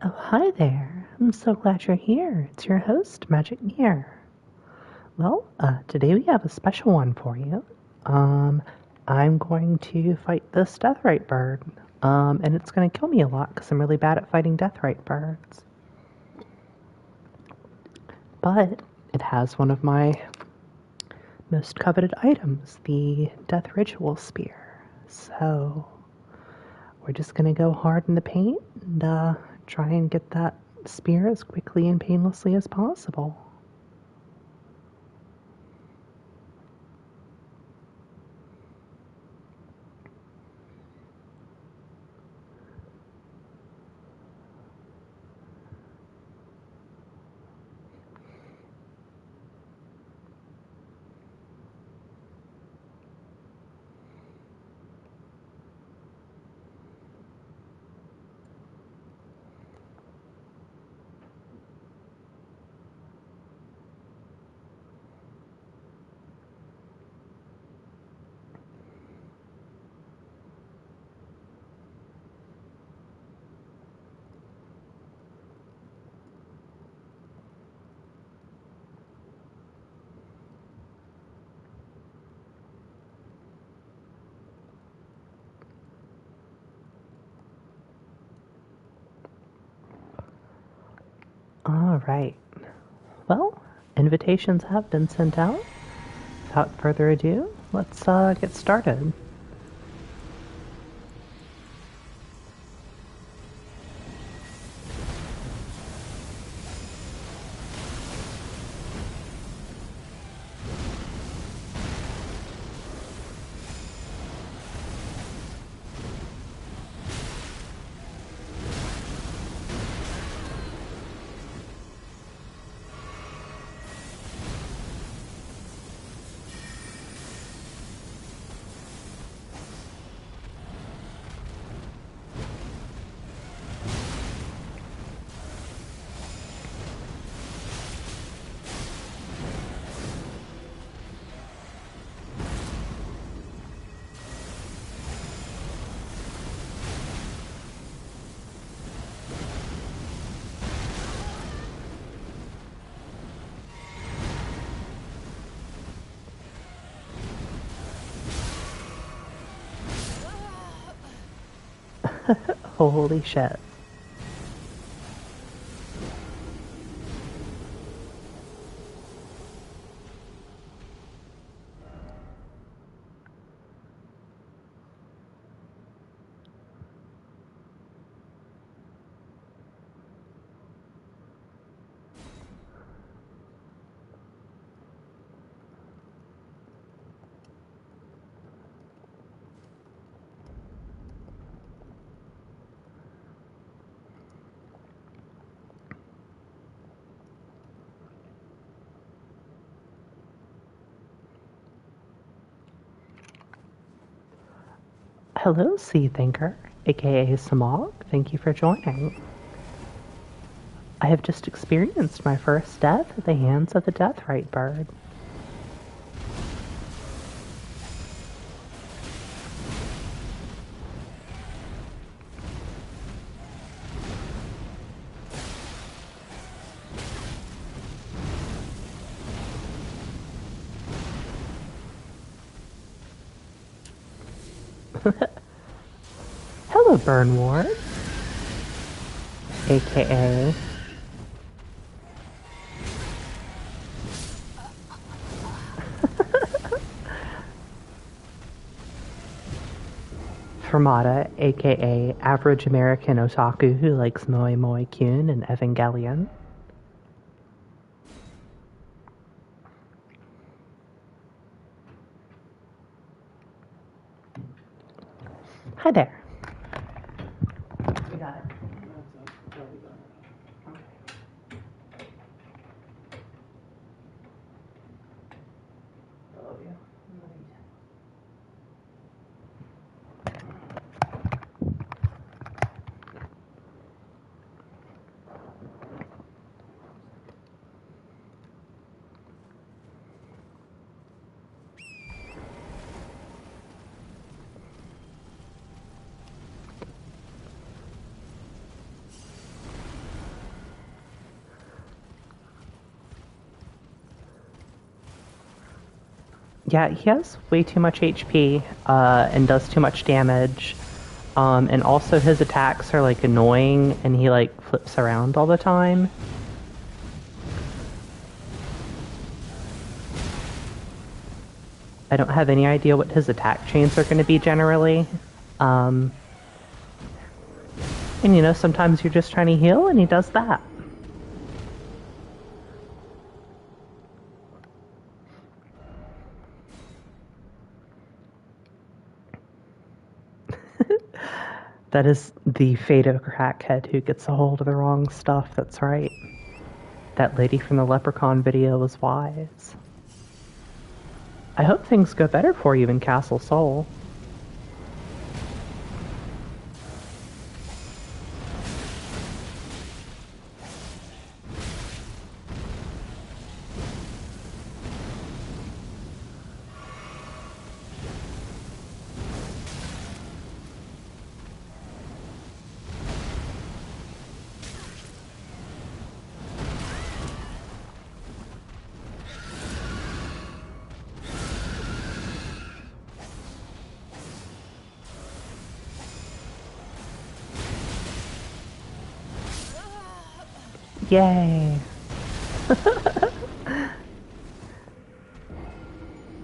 Oh, hi there. I'm so glad you're here. It's your host, Magic Mirror. Well, today we have a special one for you. Um, I'm going to fight this deathrite bird. And it's going to kill me a lot because I'm really bad at fighting deathrite birds. But it has one of my most coveted items, the Death Ritual Spear. So we're just going to go hard in the paint and try and get that spear as quickly and painlessly as possible. All right. Well, invitations have been sent out. Without further ado, let's get started. Holy shit. Hello, Sea Thinker, aka Samog. Thank you for joining. I have just experienced my first death at the hands of the Deathrite bird. Hello, Burnward, aka Fermata, aka Average American Otaku who likes Moe Moe Kyun and Evangelion. Hi there. We got it. Yeah, he has way too much HP and does too much damage. And also his attacks are like annoying and he like flips around all the time. I don't have any idea what his attack chains are going to be generally. And you know, sometimes you're just trying to heal and he does that. That is the fate of a crackhead who gets a hold of the wrong stuff, that's right. That lady from the Leprechaun video was wise. I hope things go better for you in Castle Sol. Yay!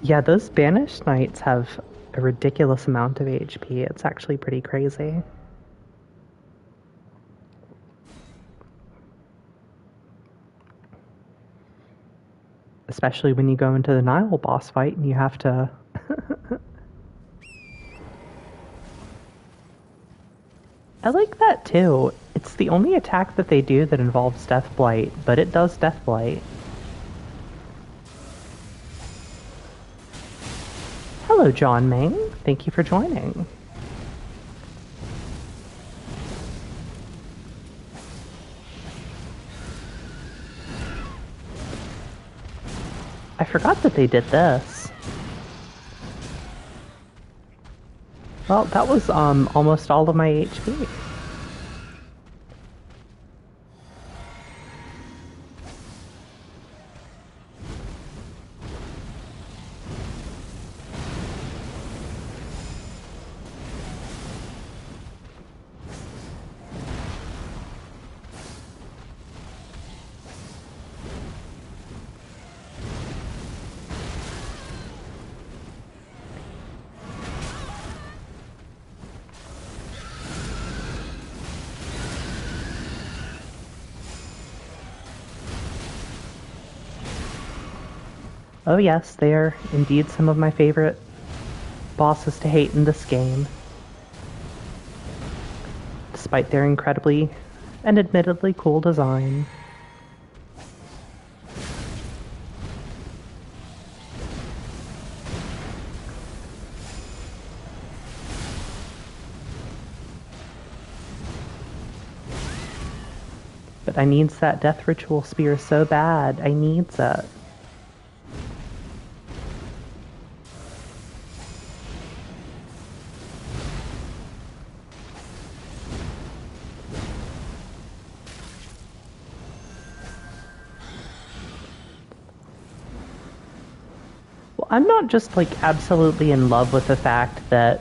Yeah, those Banished Knights have a ridiculous amount of HP. It's actually pretty crazy. Especially when you go into the Nile boss fight and you have to... I like that too. It's the only attack that they do that involves Death Blight, but it does Death Blight. Hello, John Ming. Thank you for joining. I forgot that they did this. Well, that was almost all of my HP. Oh yes, they are indeed some of my favorite bosses to hate in this game. Despite their incredibly and admittedly cool design. But I needs that Death Ritual Spear so bad. I needs it. I'm not just like absolutely in love with the fact that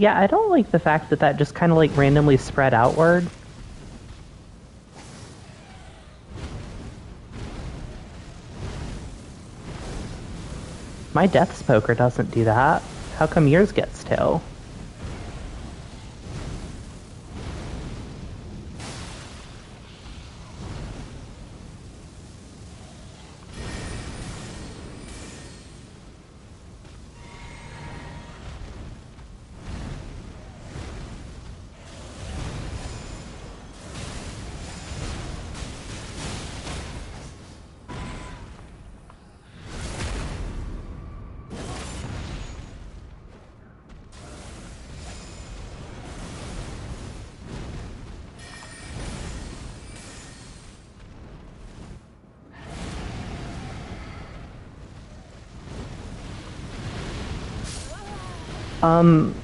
I don't like the fact that that just kind of like randomly spread outward. My Death's Poker doesn't do that. How come yours gets to?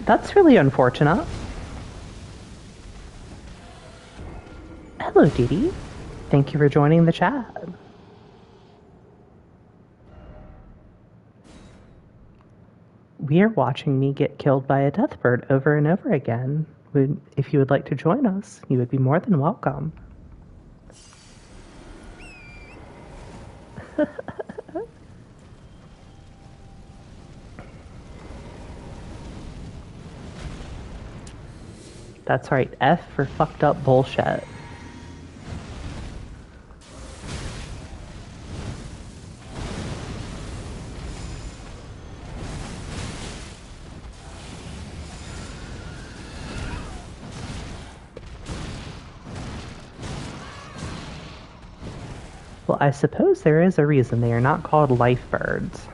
That's really unfortunate. Hello, Dee. Thank you for joining the chat. We are watching me get killed by a death bird over and over again. If you would like to join us, you would be more than welcome. That's right, F for fucked up bullshit. Well, I suppose there is a reason they are not called life birds.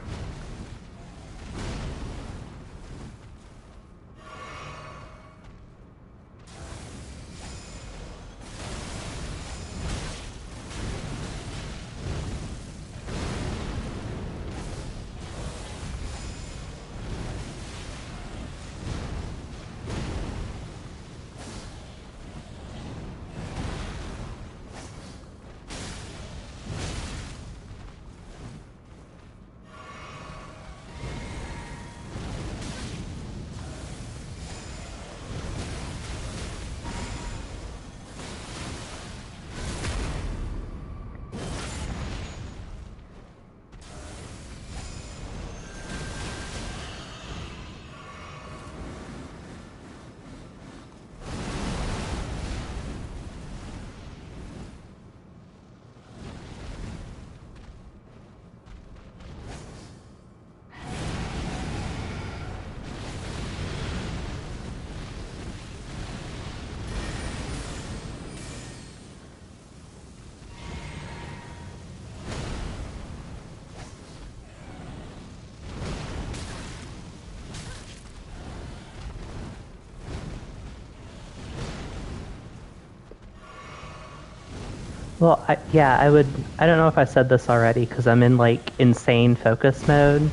Well, I don't know if I said this already because I'm in like insane focus mode,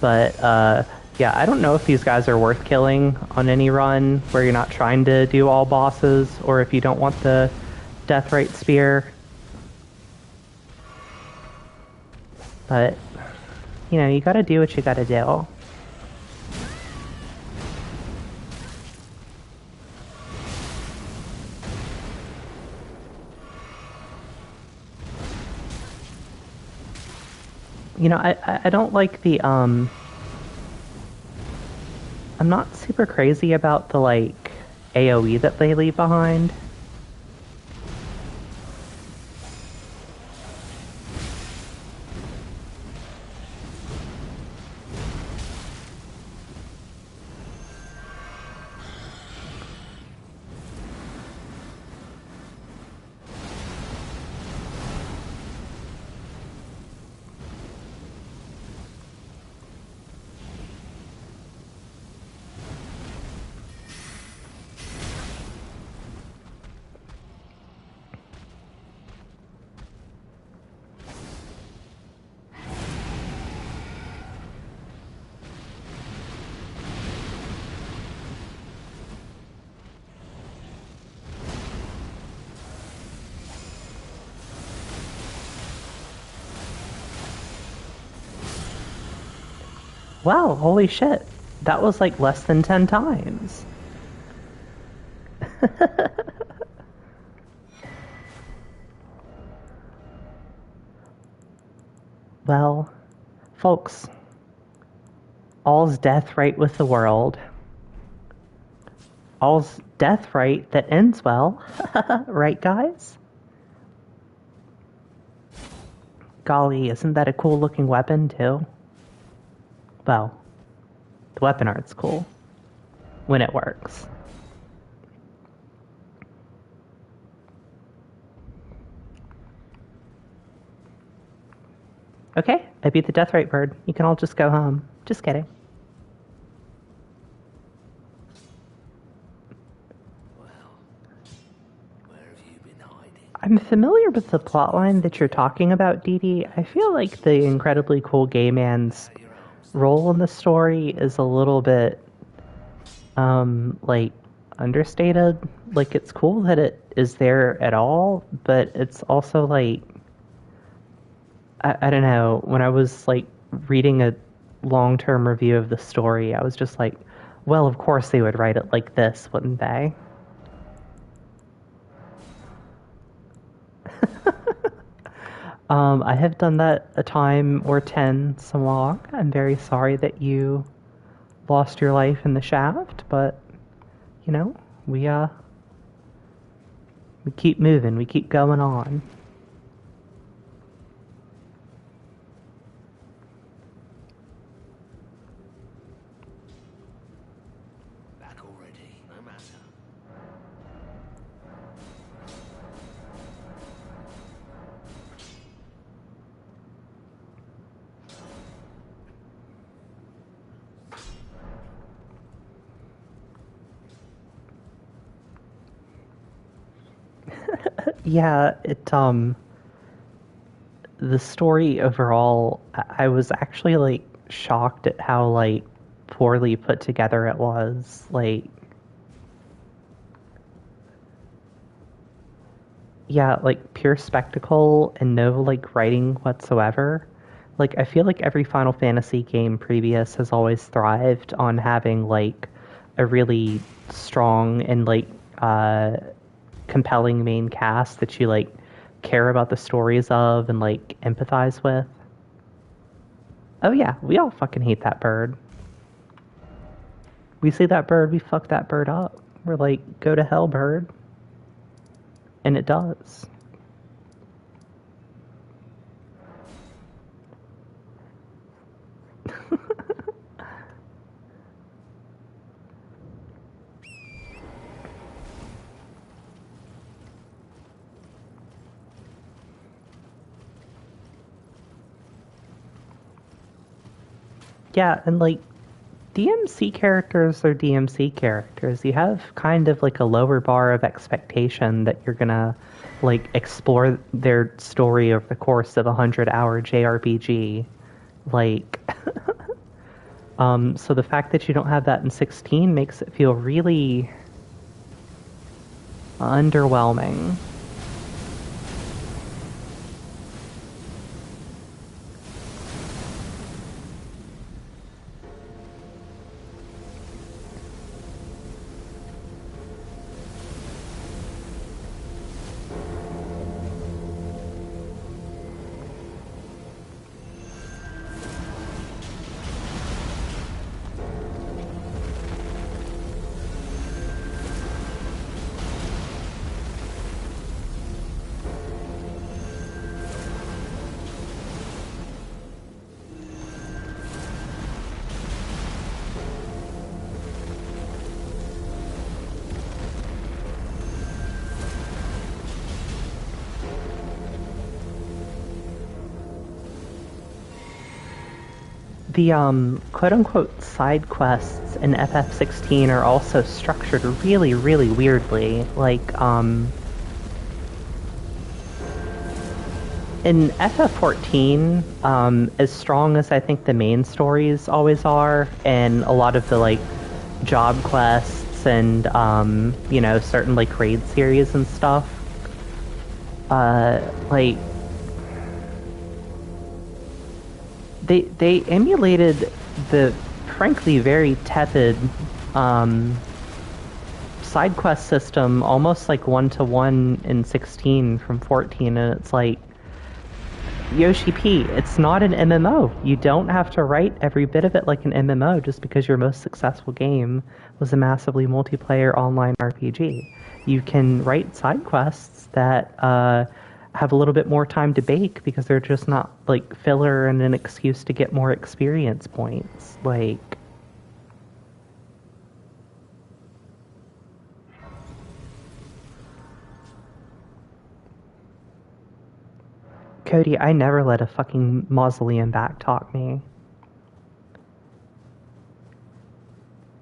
but yeah, I don't know if these guys are worth killing on any run where you're not trying to do all bosses or if you don't want the death rate spear. But, you know, you gotta do what you gotta do. You know, I don't like the, I'm not super crazy about the, like, AoE that they leave behind. Wow, holy shit. That was like less than 10 times. Well, folks, all's death right with the world. All's death right that ends well. Right, guys? Golly, isn't that a cool looking weapon, too? Well, the weapon art's cool. When it works. Okay, I beat the death rate bird. You can all just go home. Just kidding. I'm familiar with the plotline that you're talking about, Dee Dee. I feel like the incredibly cool gay man's role in the story is a little bit, like, understated. Like, it's cool that it is there at all, but it's also like, I don't know, when I was like reading a long-term review of the story, I was just like, well, of course they would write it like this, wouldn't they? I have done that a time or 10, Samwag. I'm very sorry that you lost your life in the shaft, but you know, we keep moving, we keep going on. Back already, no matter. Yeah, the story overall, I was actually like shocked at how like poorly put together it was. Like, yeah, like pure spectacle and no like writing whatsoever. Like, I feel like every Final Fantasy game previous has always thrived on having like a really strong and like compelling main cast that you like care about the stories of and like empathize with. Oh yeah, we all fucking hate that bird. We see that bird, we fuck that bird up. We're like, go to hell, bird. And it does. Yeah, and like DMC characters are DMC characters. You have kind of like a lower bar of expectation that you're gonna like explore their story over the course of a 100-hour JRPG. Like, so the fact that you don't have that in 16 makes it feel really underwhelming. The quote unquote side quests in FF16 are also structured really, really weirdly. Like, in FF14, as strong as I think the main stories always are, and a lot of the like job quests and you know, certain like raid series and stuff, like they emulated the frankly very tepid side quest system almost like one to one in 16 from 14, and it's like, Yoshi P, it's not an MMO. You don't have to write every bit of it like an MMO just because your most successful game was a massively multiplayer online RPG. You can write side quests that have a little bit more time to bake because they're just not like filler and an excuse to get more experience points. Like, Cody, I never let a fucking mausoleum backtalk me.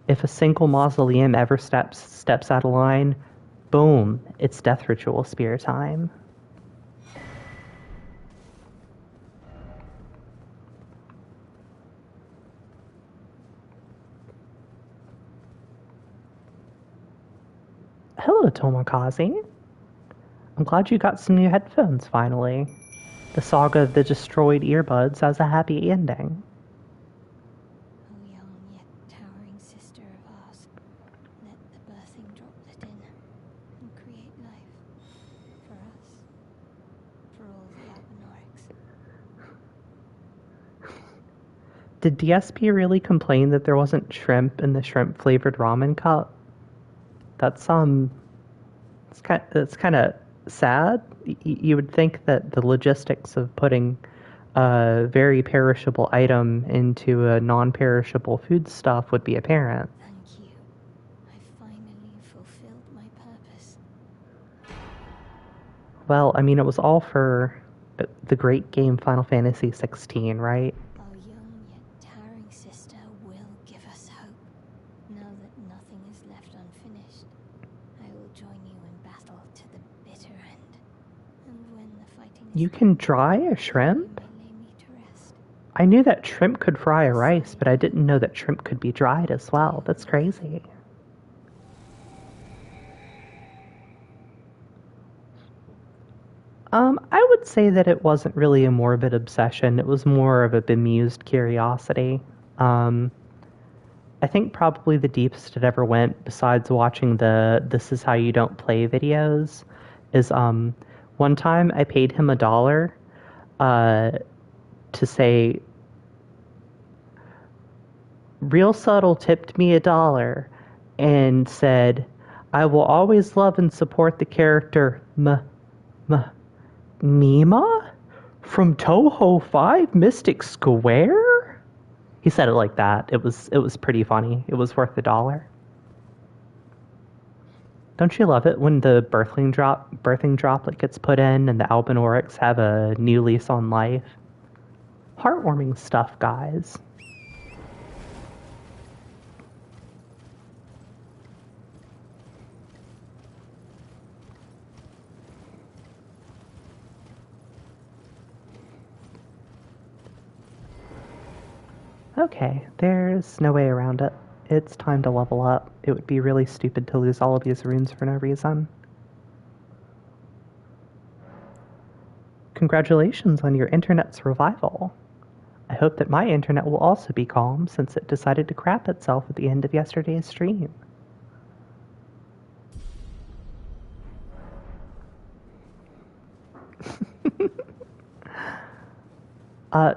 If a single mausoleum ever steps out of line, boom, it's death ritual spear time. Hello, Tomokazi. I'm glad you got some new headphones finally. The saga of the destroyed earbuds has a happy ending. O young yet towering sister of ours, let the birthing droplet in and create life for us, for all the Albinorics. Did DSP really complain that there wasn't shrimp in the shrimp-flavored ramen cup? That's it's kind of sad. You would think that the logistics of putting a very perishable item into a non-perishable foodstuff would be apparent. Thank you. I finally fulfilled my purpose. Well, I mean, it was all for the great game Final Fantasy XVI, right? Our young yet towering sister will give us hope. Now that nothing is left unfinished, I will join you in battle to the bitter end. And when the fighting is You can dry a you shrimp? may lay me to rest. I knew that shrimp could fry a rice, but I didn't know that shrimp could be dried as well. That's crazy. I would say that it wasn't really a morbid obsession. It was more of a bemused curiosity. Um, I think probably the deepest it ever went, besides watching the "This is how you don't play" videos, is one time I paid him $1 uh, to say, Real Subtle tipped me $1 and said, "I will always love and support the character Mima from Toho 5 Mystic Square." He said it like that. It was pretty funny. It was worth $1. Don't you love it when the birthing droplet gets put in and the Albinorics have a new lease on life? Heartwarming stuff, guys. Okay, there's no way around it. It's time to level up. It would be really stupid to lose all of these runes for no reason. Congratulations on your internet's revival. I hope that my internet will also be calm since it decided to crap itself at the end of yesterday's stream.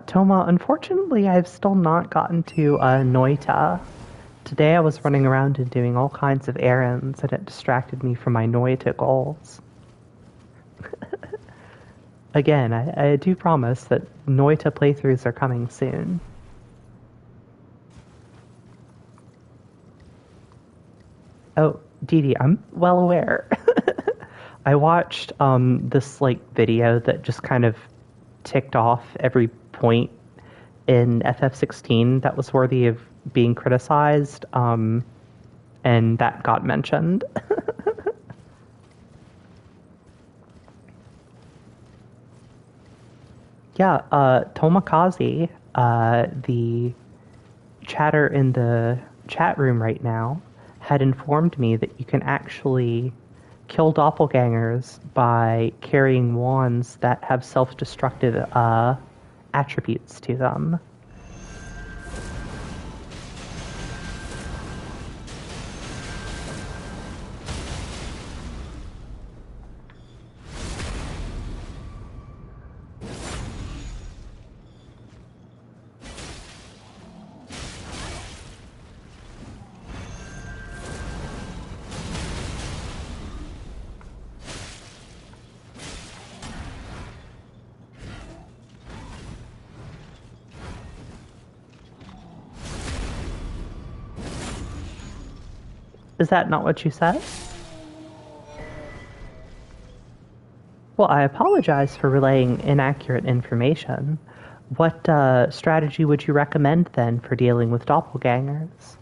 Toma, unfortunately, I've still not gotten to Noita. Today I was running around and doing all kinds of errands, and it distracted me from my Noita goals. Again, I do promise that Noita playthroughs are coming soon. Oh, Dee Dee, I'm well aware. I watched this video that just kind of ticked off every point in FF16 that was worthy of being criticized, and that got mentioned. Yeah, Tomokazi, the chatter in the chat room right now, had informed me that you can actually kill doppelgangers by carrying wands that have self-destructive attributes to them. Is that not what you said? Well, I apologize for relaying inaccurate information. What strategy would you recommend then for dealing with doppelgangers?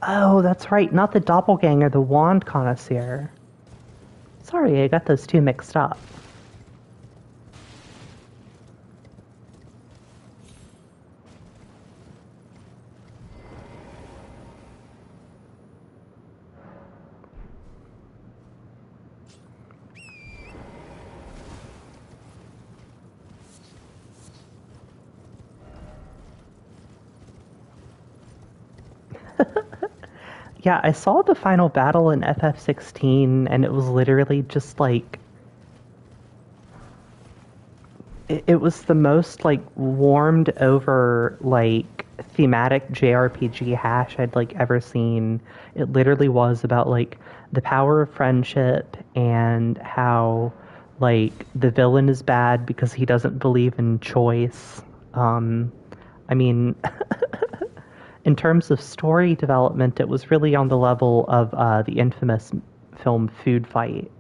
Oh, that's right. Not the doppelganger, the wand connoisseur. Sorry, I got those two mixed up. Yeah, I saw the final battle in FF16, and it was literally just like it was the most like warmed over like thematic JRPG hash I'd like ever seen. It literally was about like the power of friendship and how like the villain is bad because he doesn't believe in choice. I mean, in terms of story development, it was really on the level of the infamous film Food Fight.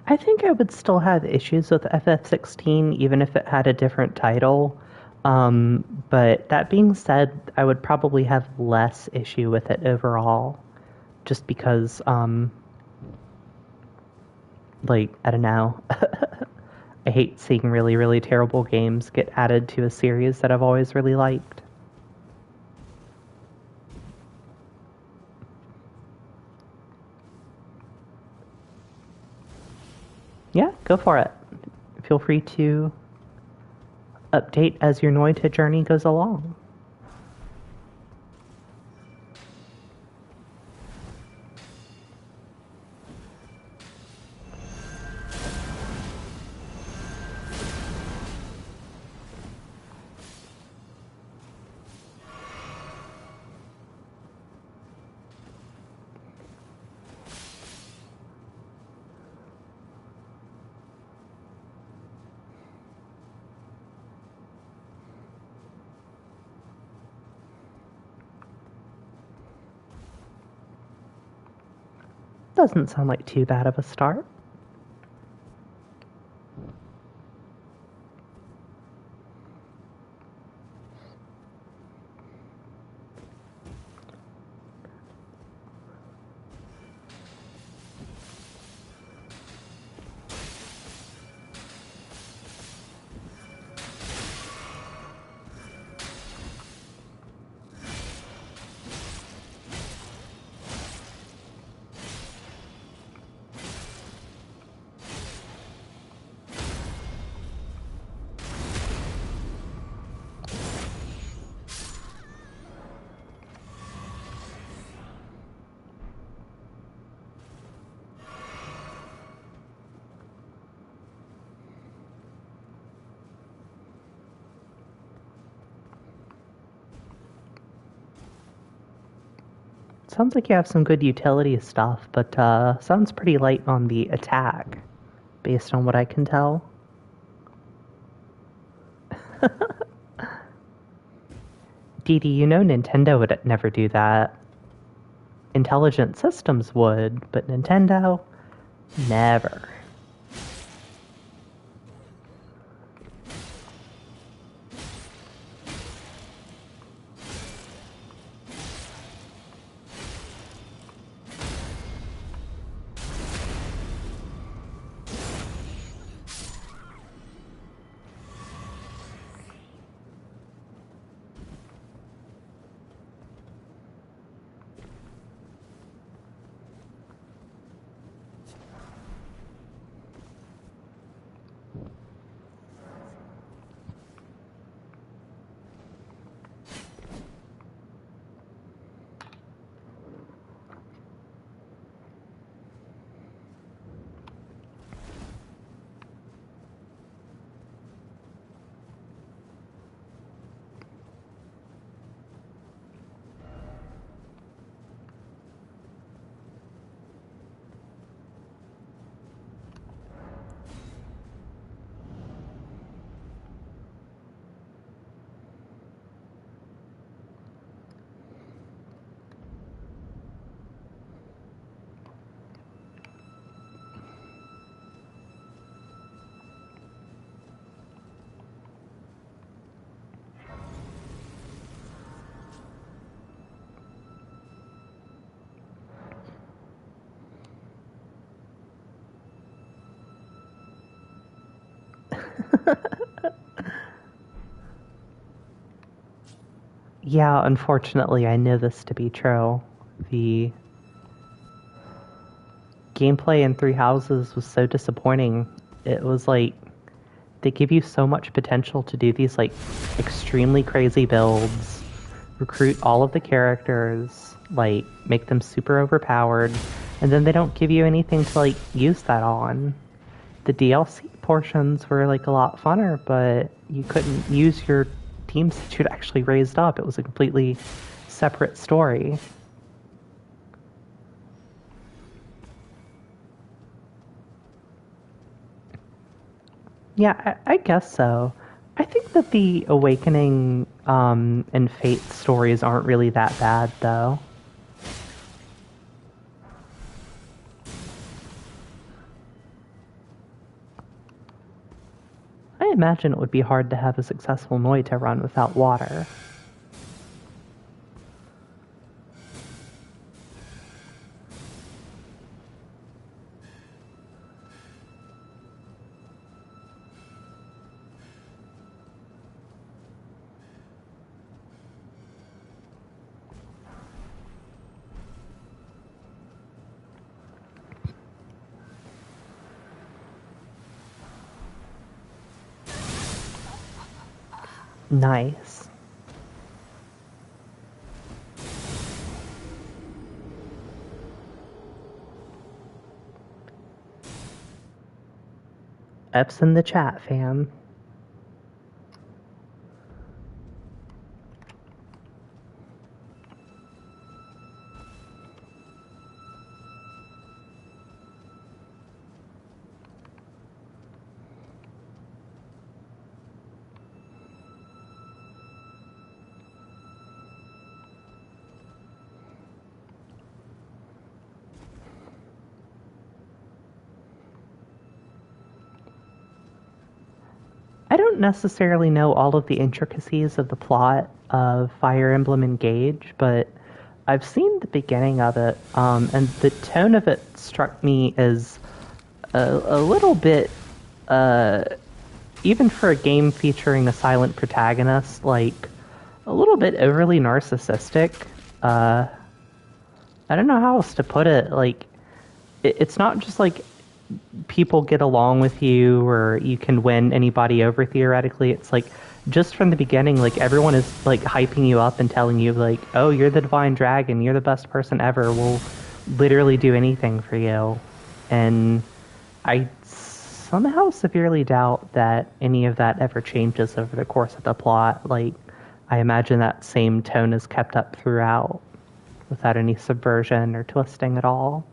I think I would still have issues with FF16 even if it had a different title. But that being said, I would probably have less issue with it overall. Just because, like, I don't know. I hate seeing really, really terrible games get added to a series that I've always really liked. Yeah, go for it. Feel free to update as your Noita journey goes along. Doesn't sound like too bad of a start. Sounds like you have some good utility stuff, but sounds pretty light on the attack, based on what I can tell. Dee Dee, you know Nintendo would never do that. Intelligent systems would, but Nintendo, never. Yeah, unfortunately, I know this to be true. The gameplay in Three Houses was so disappointing. It was like they give you so much potential to do these like extremely crazy builds, recruit all of the characters, like make them super overpowered, and then they don't give you anything to like use that on. The DLC portions were like a lot funner, but you couldn't use your teams that you'd actually raised up. It was a completely separate story. Yeah, I guess so. I think that the Awakening and Fate stories aren't really that bad, though. I imagine it would be hard to have a successful Noita run without water. Nice. Eps in the chat, fam. I don't necessarily know all of the intricacies of the plot of Fire Emblem Engage, but I've seen the beginning of it, and the tone of it struck me as a little bit, even for a game featuring a silent protagonist, like a little bit overly narcissistic. Uh, I don't know how else to put it. Like, it's not just like people get along with you or you can win anybody over theoretically. It's like just from the beginning, like everyone is like hyping you up and telling you like, oh, you're the divine dragon, you're the best person ever, we'll literally do anything for you. And I somehow severely doubt that any of that ever changes over the course of the plot. Like, I imagine that same tone is kept up throughout without any subversion or twisting at all.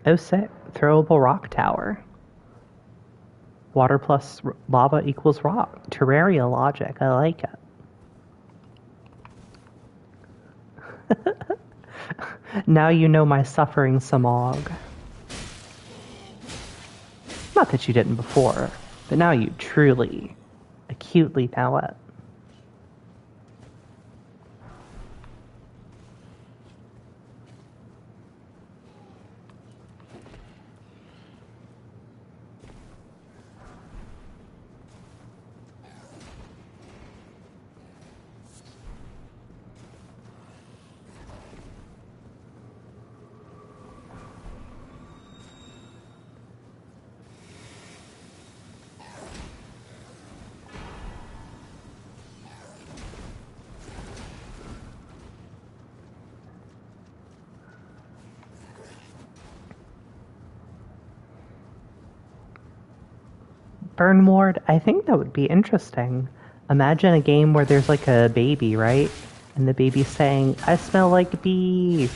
Oh, sick. Throwable rock tower. Water plus lava equals rock. Terraria logic. I like it. Now you know my suffering, Samog. Not that you didn't before, but now you truly, acutely know it. Burn Ward, I think that would be interesting. Imagine a game where there's like a baby, right? And the baby's saying, I smell like beef.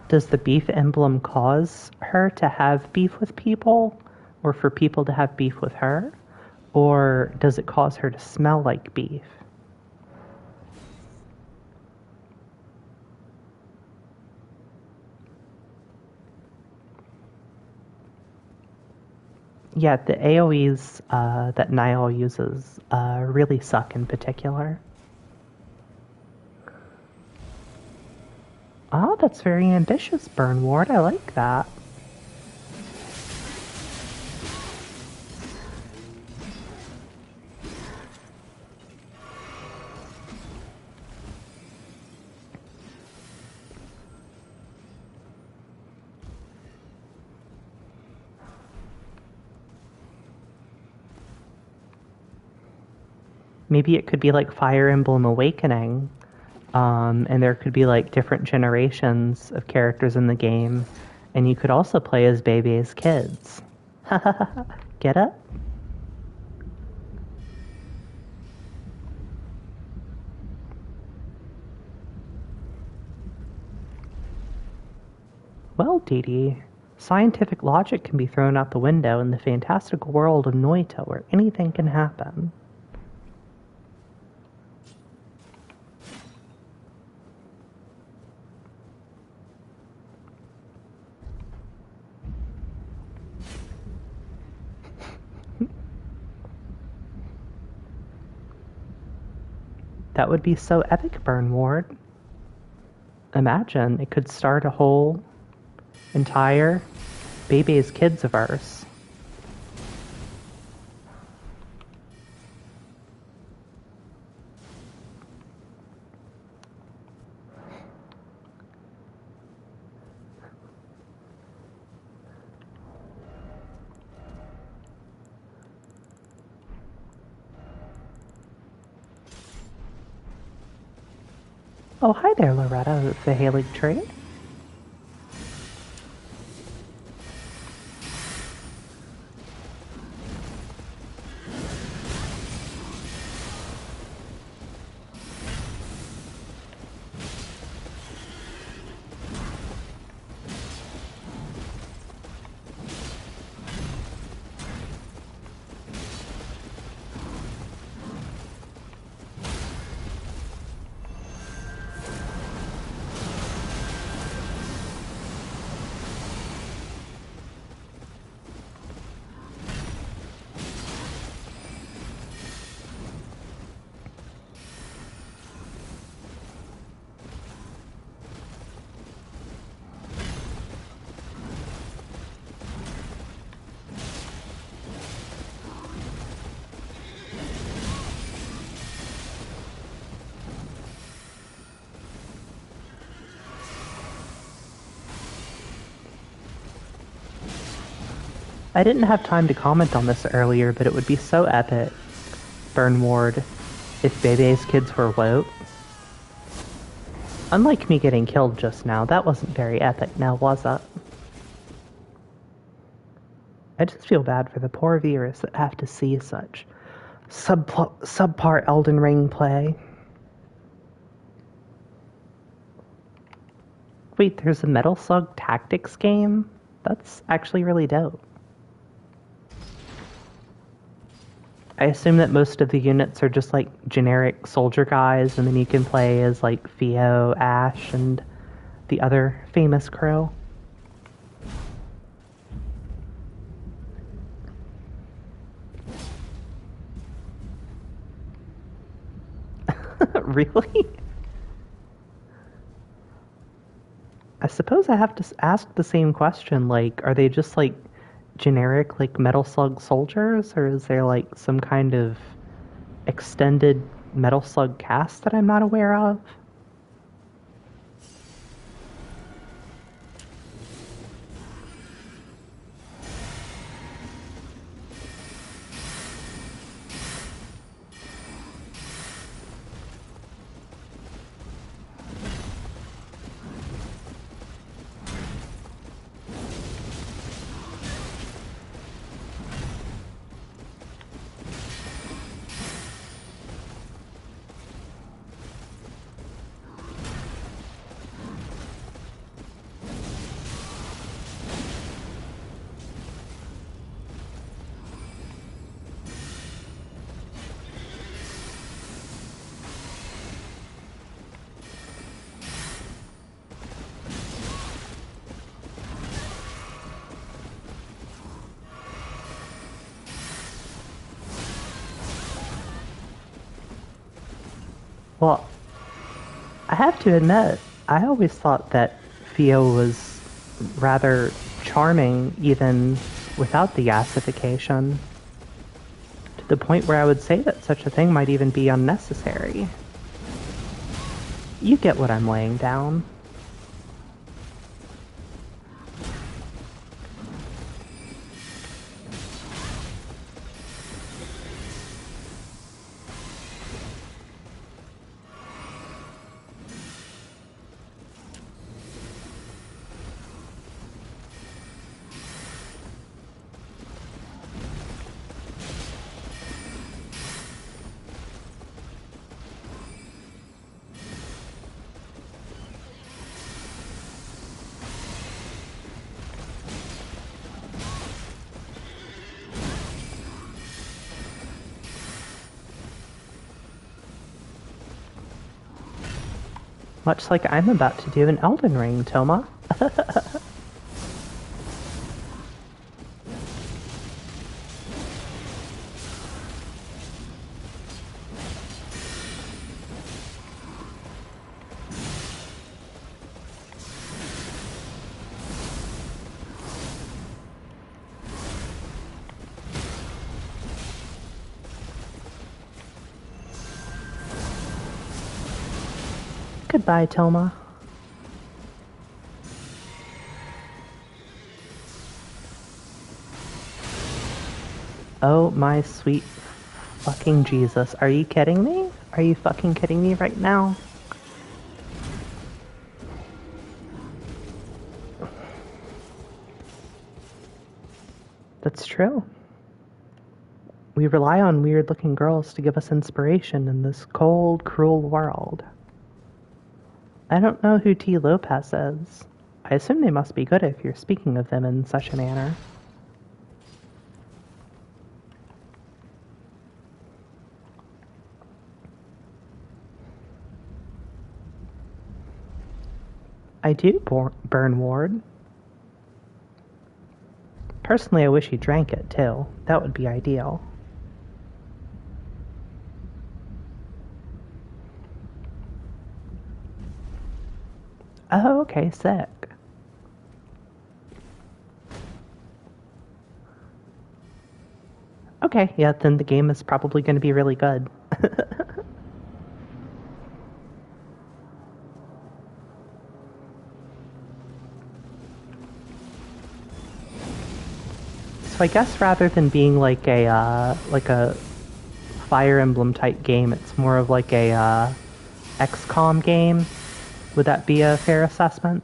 Does the beef emblem cause her to have beef with people? Or for people to have beef with her? Or does it cause her to smell like beef? Yeah, the AoEs that Niall uses really suck in particular. Oh, that's very ambitious, Burnward. I like that. Maybe it could be like Fire Emblem Awakening, and there could be like different generations of characters in the game, and you could also play as Bebe's kids. Get it? Well, Dee Dee, scientific logic can be thrown out the window in the fantastical world of Noita where anything can happen. That would be so epic, Burnward. Imagine, it could start a whole entire Bebe's Kids-averse. Oh, hi there, Loretta, the Halig tree. I didn't have time to comment on this earlier, but it would be so epic, Burnward, if Bebe's kids were woke. Unlike me getting killed just now, that wasn't very epic now, was it? I just feel bad for the poor viewers that have to see such subpar Elden Ring play. Wait, there's a Metal Slug Tactics game? That's actually really dope. I assume that most of the units are just like generic soldier guys, and then you can play as like Theo, Ash, and the other famous crew. Really? I suppose I have to ask the same question, like, are they just like generic like Metal Slug soldiers, or is there like some kind of extended Metal Slug cast that I'm not aware of? Well, I have to admit, I always thought that Theo was rather charming even without the yassification, to the point where I would say that such a thing might even be unnecessary. You get what I'm laying down. Much like I'm about to do in Elden Ring, Toma. Goodbye, Toma. Oh my sweet fucking Jesus. Are you kidding me? Are you fucking kidding me right now? That's true. We rely on weird-looking girls to give us inspiration in this cold, cruel world. I don't know who T. Lopez is. I assume they must be good if you're speaking of them in such a manner. I do burn ward. Personally, I wish he drank it, too. That would be ideal. Oh, okay, sick. Okay, yeah, then the game is probably going to be really good. So I guess rather than being like a Fire Emblem type game, it's more of like a XCOM game. Would that be a fair assessment?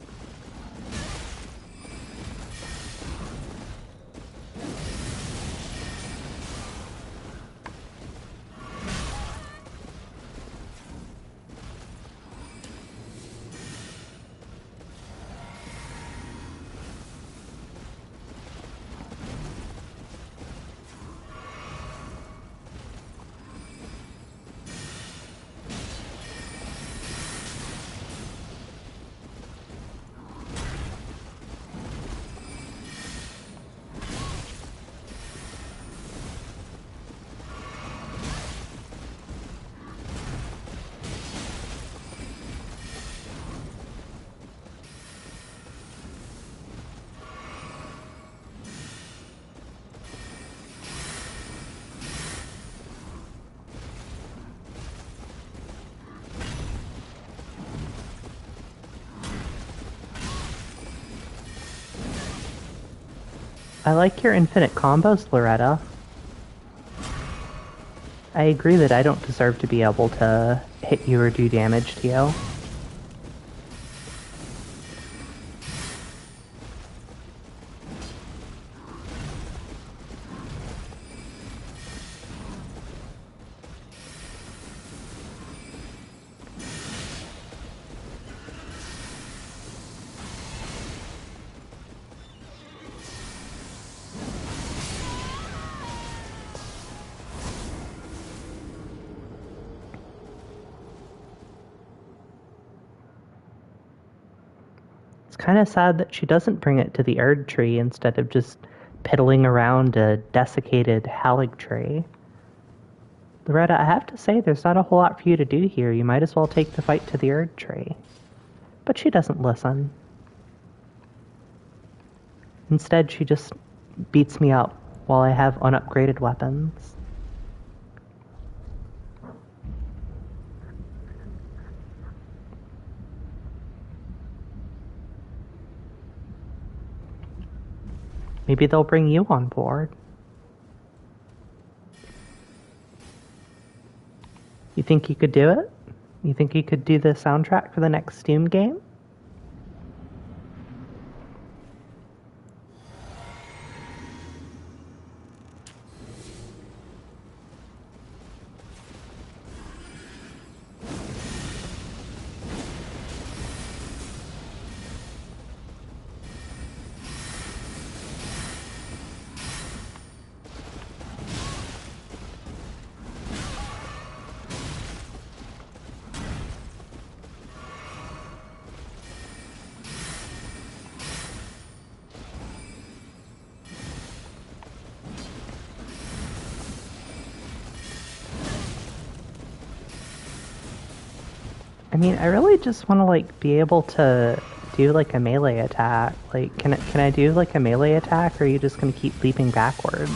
I like your infinite combos, Loretta. I agree that I don't deserve to be able to hit you or do damage to you. Kind of sad that she doesn't bring it to the Erd tree instead of just piddling around a desiccated Halig tree. Loretta, I have to say, there's not a whole lot for you to do here. You might as well take the fight to the Erd Tree. But she doesn't listen. Instead, she just beats me up while I have unupgraded weapons. Maybe they'll bring you on board. You think you could do it? You think you could do the soundtrack for the next Doom game? I mean, I really just want to, like, be able to do, like, a melee attack. Like, can I do, like, a melee attack, or are you just gonna keep leaping backwards?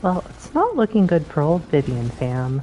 Well, it's not looking good for old Vivian fam.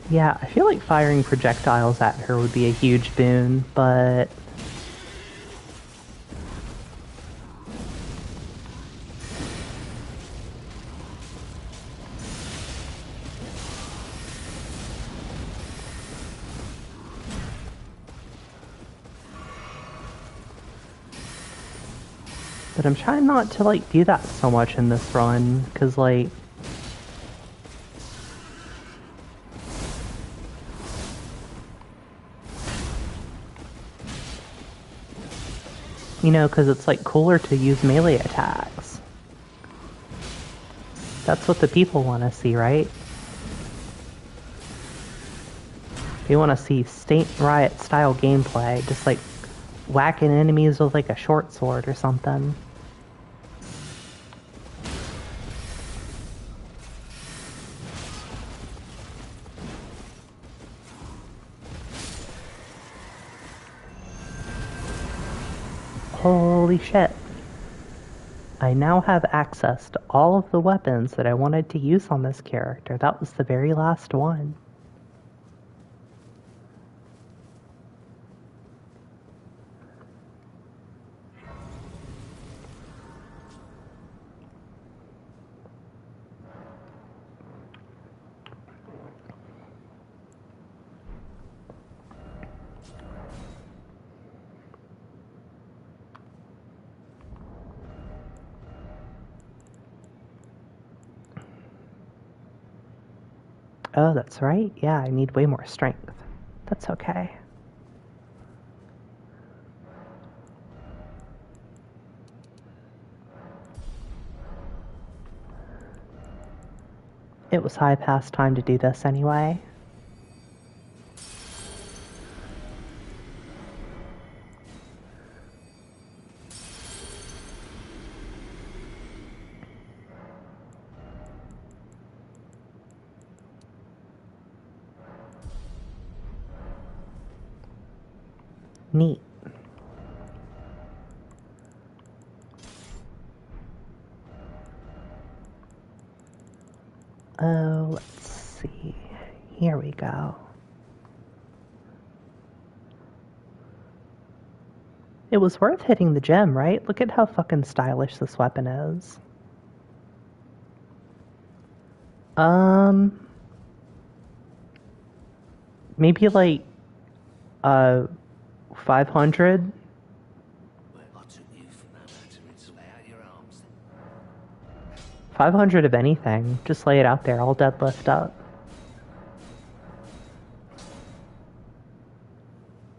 Yeah, I feel like firing projectiles at her would be a huge boon, but... But I'm trying not to, like, do that so much in this run, because, like... You know, because it's, like, cooler to use melee attacks. That's what the people want to see, right? They want to see State Riot-style gameplay, just, like, whacking enemies with, like, a short sword or something. Holy shit. I now have access to all of the weapons that I wanted to use on this character. That was the very last one. Oh, that's right. Yeah, I need way more strength. That's okay. It was high past time to do this anyway. Neat. Oh, let's see. Here we go. It was worth hitting the gym, right? Look at how fucking stylish this weapon is. Maybe like 500. Well, I took you for no matter. It's lay out your arms. 500 of anything. Just lay it out there. I'll deadlift up.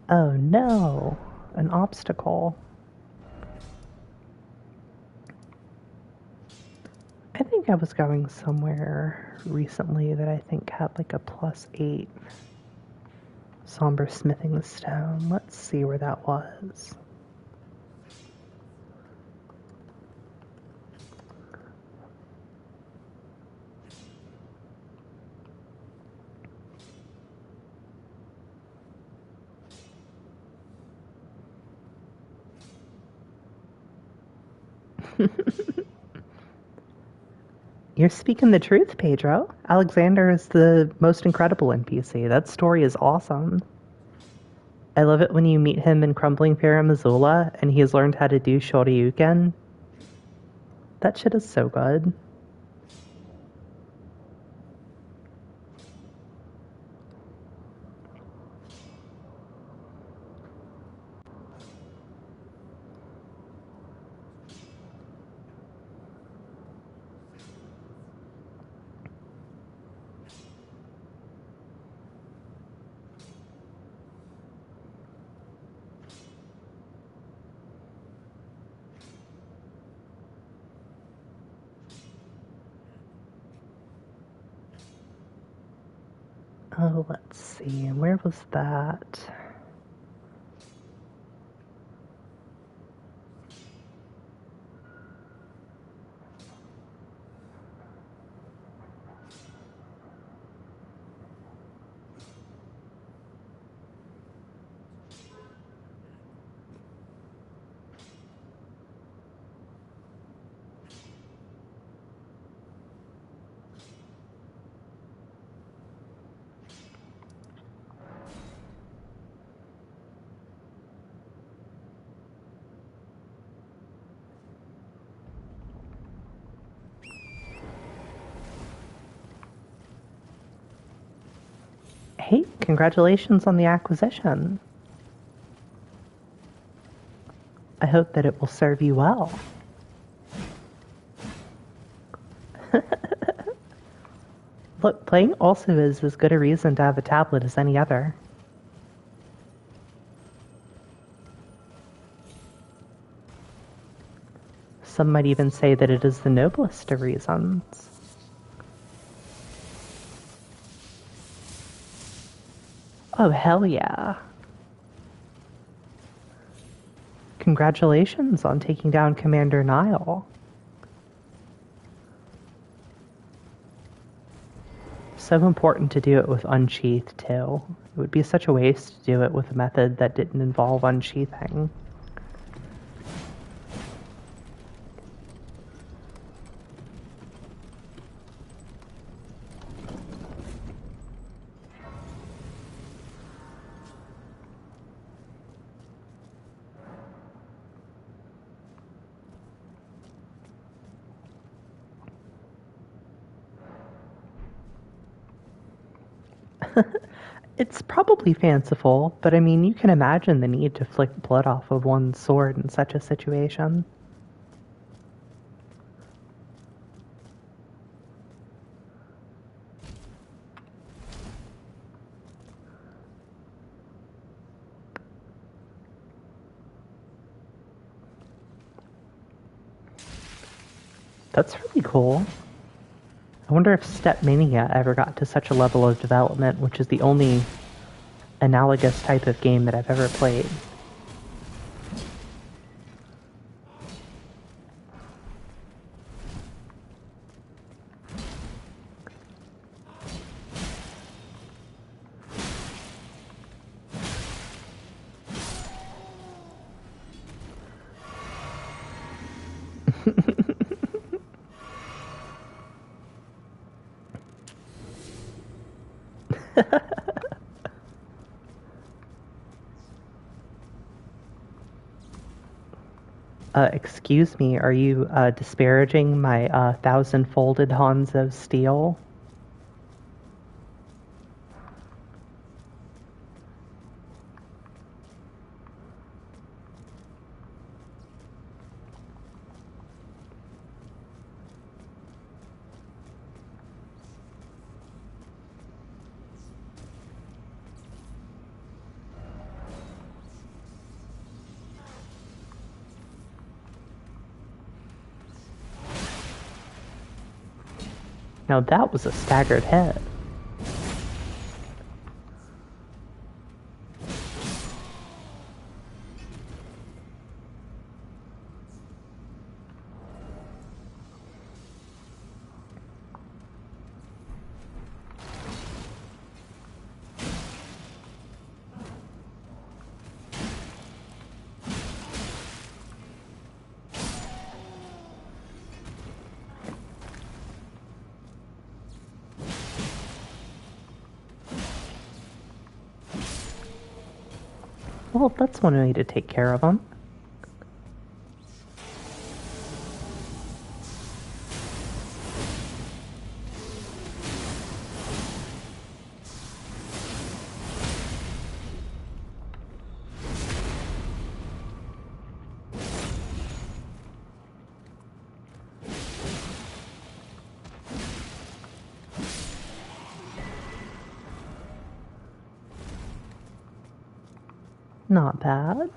Oh no, an obstacle. I think I was going somewhere recently that I think had like a +8 somber smithing stone. Let's see where that was. You're speaking the truth, Pedro. Alexander is the most incredible NPC. That story is awesome. I love it when you meet him in Crumbling Fair in Missoula and he has learned how to do Shoryuken. That shit is so good. Oh, let's see. Where was that? Hey, congratulations on the acquisition. I hope that it will serve you well. Look, playing also is as good a reason to have a tablet as any other. Some might even say that it is the noblest of reasons. Oh, hell yeah. Congratulations on taking down Commander Nile. So important to do it with unsheathed, too. It would be such a waste to do it with a method that didn't involve unsheathing. It's probably fanciful, but I mean, you can imagine the need to flick blood off of one's sword in such a situation. That's really cool. I wonder if Step Mania ever got to such a level of development, which is the only analogous type of game that I've ever played. Excuse me, are you disparaging my thousand-folded Hanzo steel? Now that was a staggered head. Well, that's one way to take care of them. Not bad.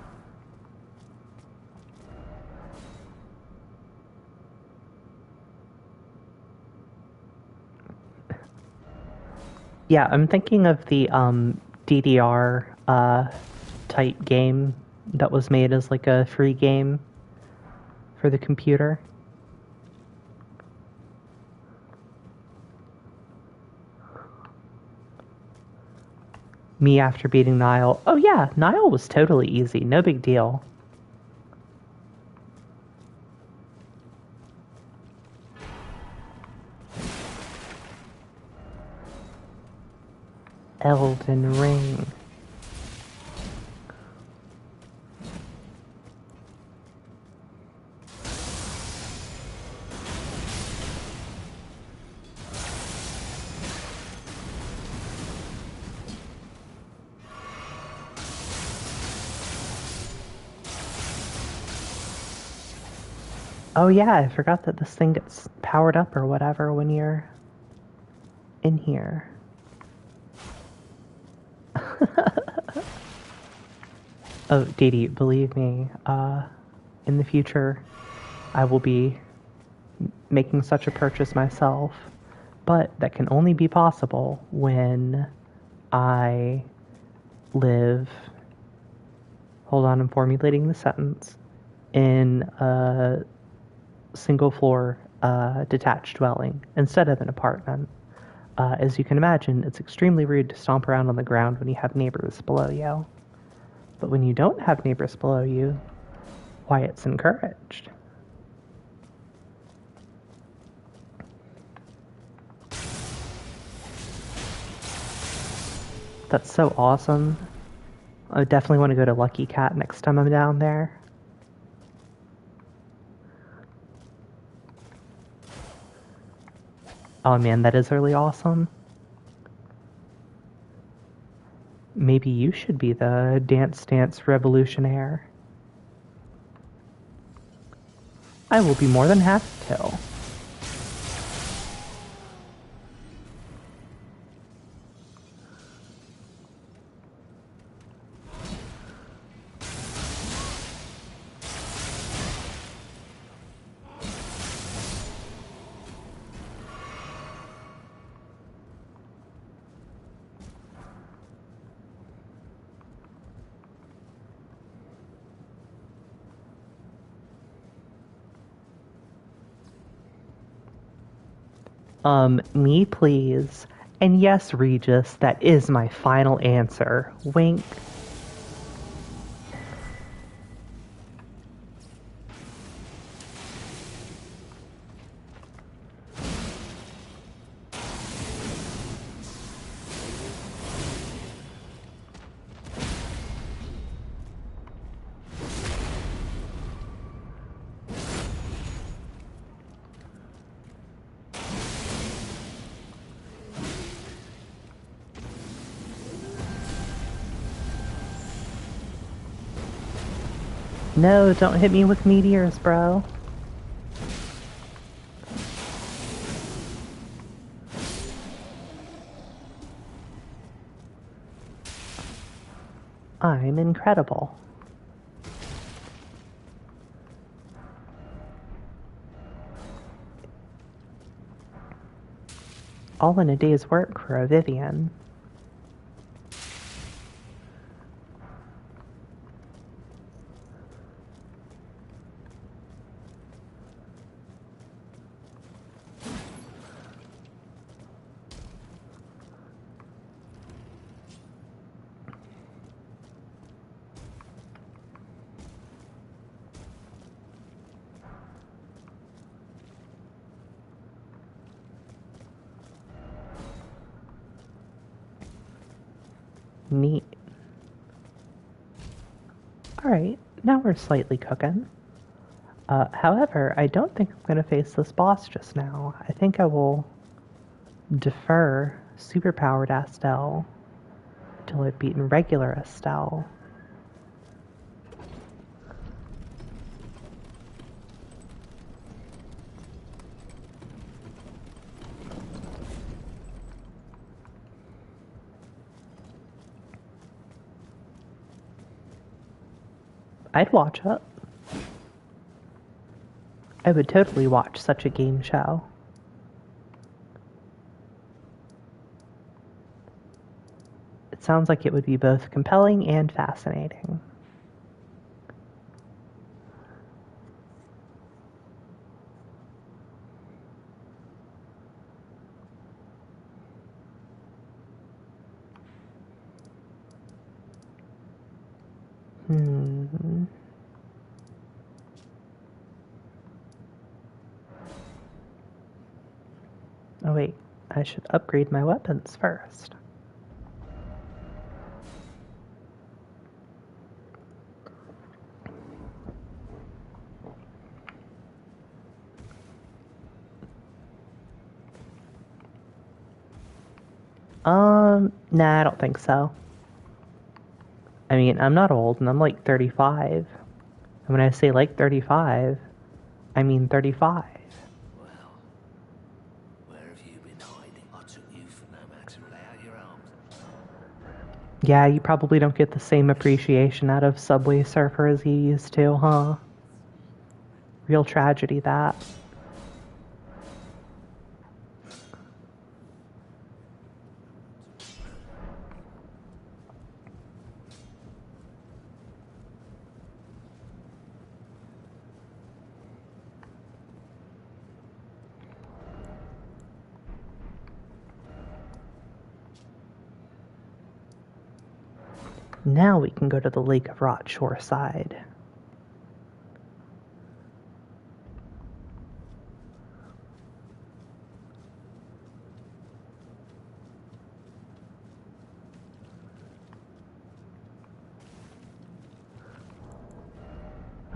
Yeah, I'm thinking of the DDR type game that was made as like a free game for the computer. Me after beating Nile. Oh yeah, Nile was totally easy, no big deal. Elden Ring. Oh yeah, I forgot that this thing gets powered up or whatever when you're in here. Oh, Dee Dee, believe me, in the future, I will be making such a purchase myself, but that can only be possible when I live, hold on, I'm formulating the sentence, in a single floor detached dwelling instead of an apartment. As you can imagine, it's extremely rude to stomp around on the ground when you have neighbors below you. But when you don't have neighbors below you, why, it's encouraged. That's so awesome. I definitely want to go to Lucky Cat next time I'm down there. Oh man, that is really awesome. Maybe you should be the Dance Dance Revolutionaire. I will be more than happy to. Me please. And yes, Regis, that is my final answer. Wink. No, don't hit me with meteors, bro. I'm incredible. All in a day's work for a Vivian. Neat. Alright, now we're slightly cooking. However, I don't think I'm going to face this boss just now. I think I will defer superpowered Estelle till I've beaten regular Estelle. I'd watch it. I would totally watch such a game show. It sounds like it would be both compelling and fascinating. Oh wait, I should upgrade my weapons first. Nah, I don't think so. I mean, I'm not old, and I'm like 35. And when I say like 35, I mean 35. Well, where have you been hiding? I took you for no man to lay out your arms. Yeah, you probably don't get the same appreciation out of Subway Surfer as you used to, huh? Real tragedy, that. Now we can go to the Lake of Rot shore side.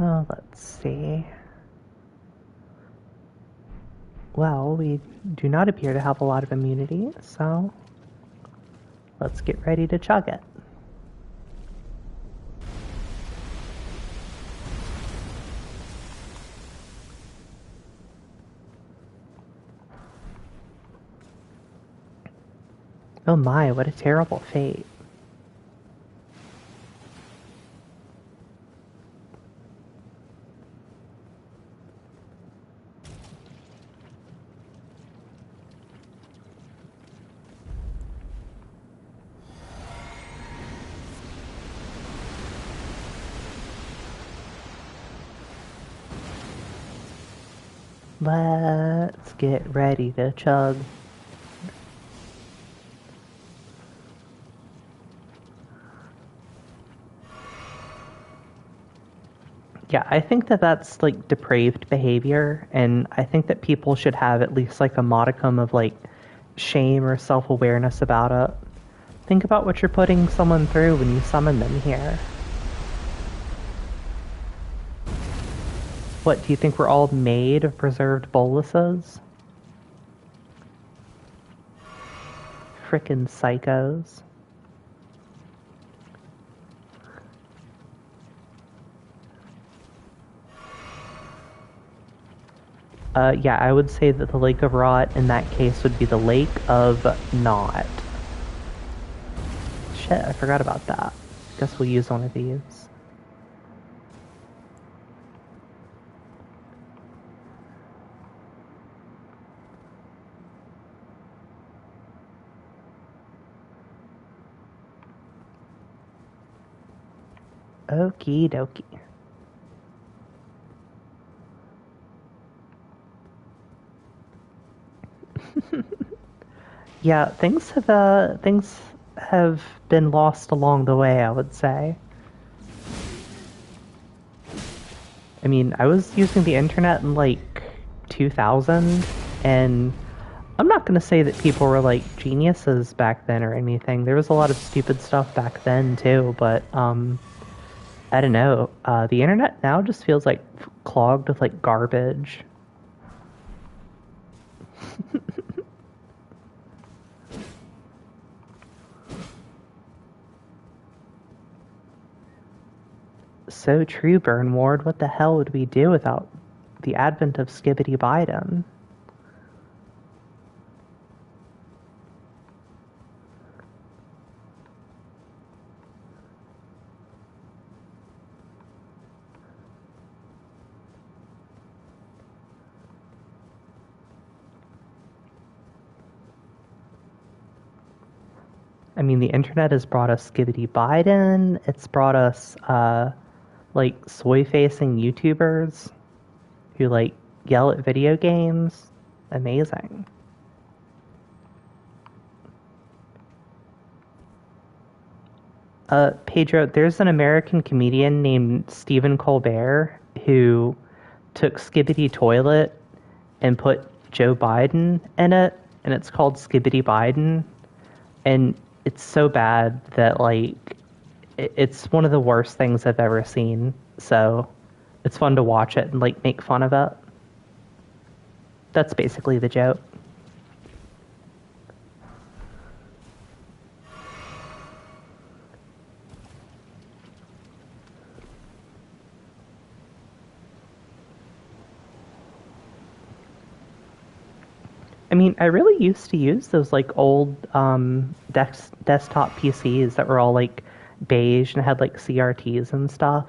Oh, let's see. Well, we do not appear to have a lot of immunity, so let's get ready to chug it. Oh my, what a terrible fate. Let's get ready to chug. Yeah, I think that that's like depraved behavior, and I think that people should have at least like a modicum of like shame or self-awareness about it. Think about what you're putting someone through when you summon them here. What, do you think we're all made of preserved boluses? Frickin' psychos. Yeah, I would say that the Lake of Rot in that case would be the Lake of Not. Shit, I forgot about that. Guess we'll use one of these. Okie dokie. Yeah, things have been lost along the way, I would say. I mean, I was using the internet in like 2000, and I'm not going to say that people were like geniuses back then or anything. There was a lot of stupid stuff back then too, but I don't know. The internet now just feels like clogged with like garbage. So true, Burnward. What the hell would we do without the advent of Skibbity Biden? I mean, the internet has brought us Skibbity Biden. It's brought us, like, soy-facing YouTubers who, like, yell at video games. Amazing. Pedro, there's an American comedian named Stephen Colbert who took Skibbity Toilet and put Joe Biden in it, and it's called Skibbity Biden. And it's so bad that, like, it's one of the worst things I've ever seen. So it's fun to watch it and, like, make fun of it. That's basically the joke. I mean, I really used to use those like old desktop PCs that were all like beige and had like CRTs and stuff.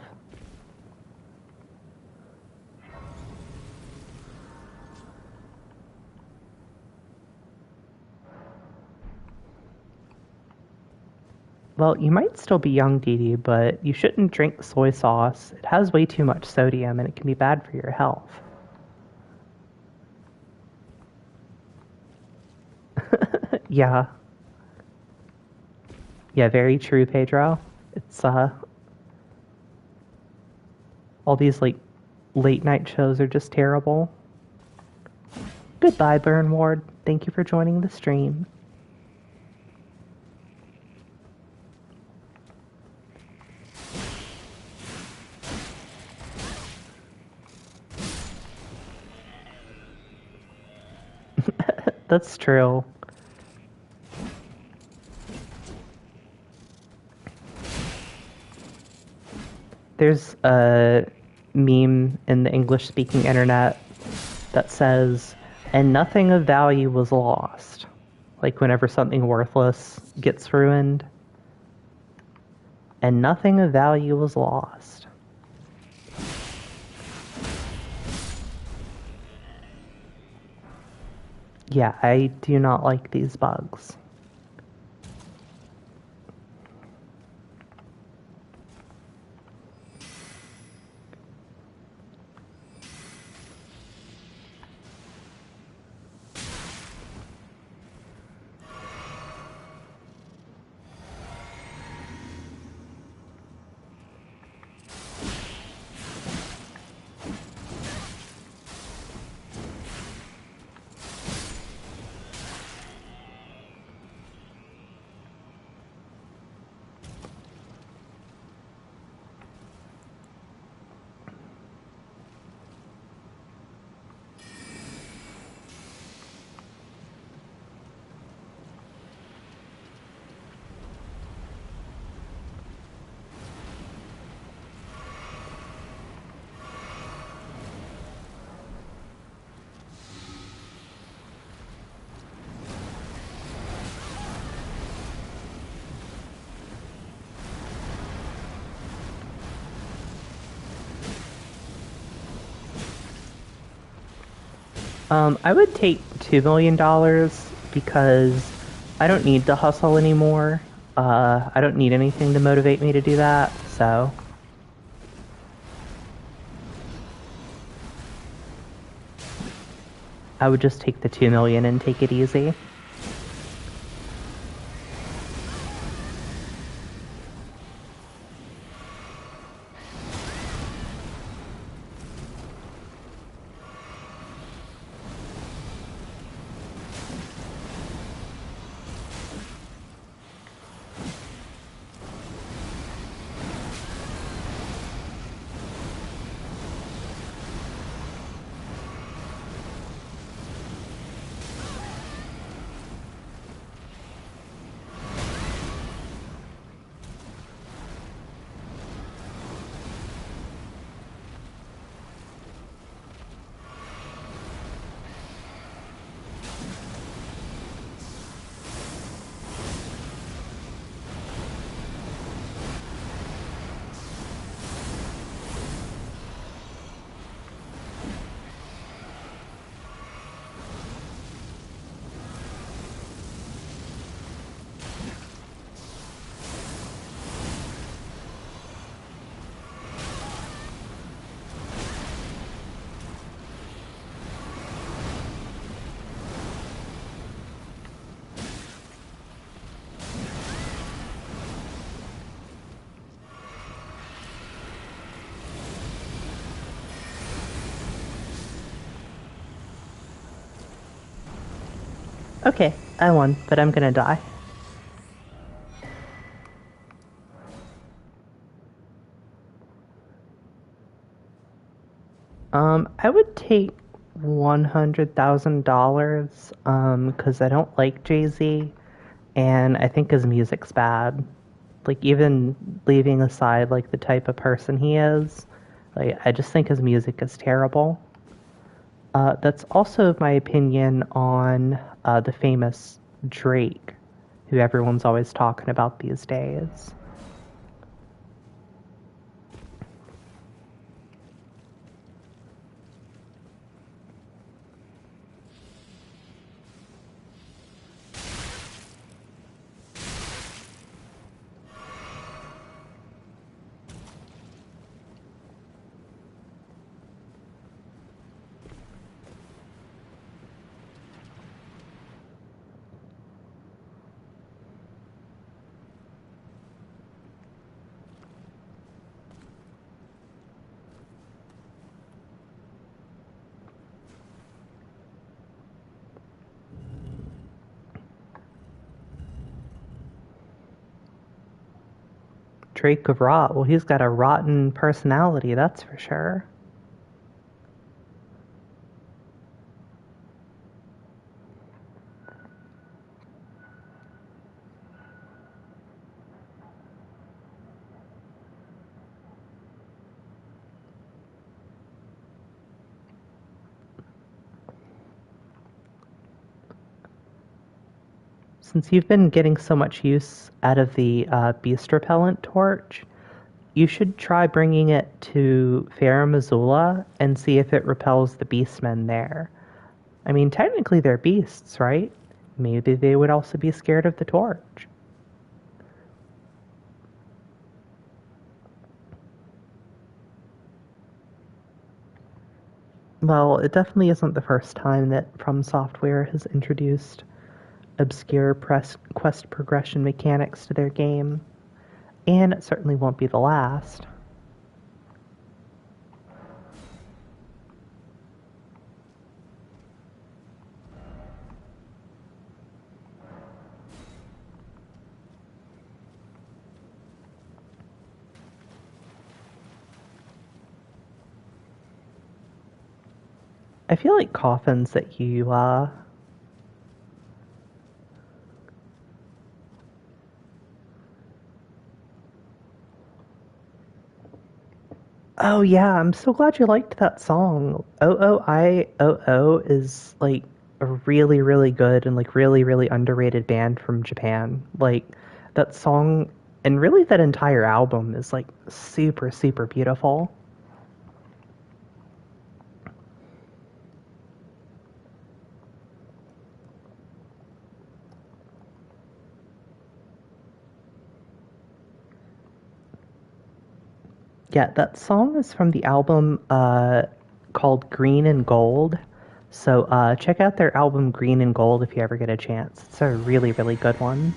Well, you might still be young, Dee Dee, but you shouldn't drink soy sauce. It has way too much sodium and it can be bad for your health. Yeah. Yeah, very true, Pedro. It's all these like late night shows are just terrible. Goodbye, Burn Ward. Thank you for joining the stream. That's true. There's a meme in the English speaking internet that says, and nothing of value was lost. Like whenever something worthless gets ruined, and nothing of value was lost. Yeah, I do not like these bugs. I would take $2 million because I don't need to hustle anymore. I don't need anything to motivate me to do that, so I would just take the 2 million and take it easy. Okay, I won, but I'm gonna die. I would take $100,000, because I don't like Jay-Z, and I think his music's bad. Like, even leaving aside, like, the type of person he is, like, I just think his music is terrible. That's also my opinion on the famous Drake, who everyone's always talking about these days. Drake of Rot. Well, he's got a rotten personality, that's for sure. Since you've been getting so much use out of the beast repellent torch, you should try bringing it to Farum Azula and see if it repels the beastmen there. I mean, technically they're beasts, right? Maybe they would also be scared of the torch. Well, it definitely isn't the first time that From Software has introduced obscure quest progression mechanics to their game, and it certainly won't be the last. I feel like coffins that you Oh yeah, I'm so glad you liked that song. OOIOO is like a really, really good and like really, really underrated band from Japan. Like that song and really that entire album is like super, super beautiful. Yeah, that song is from the album called Green and Gold. So check out their album Green and Gold if you ever get a chance. It's a really, really good one.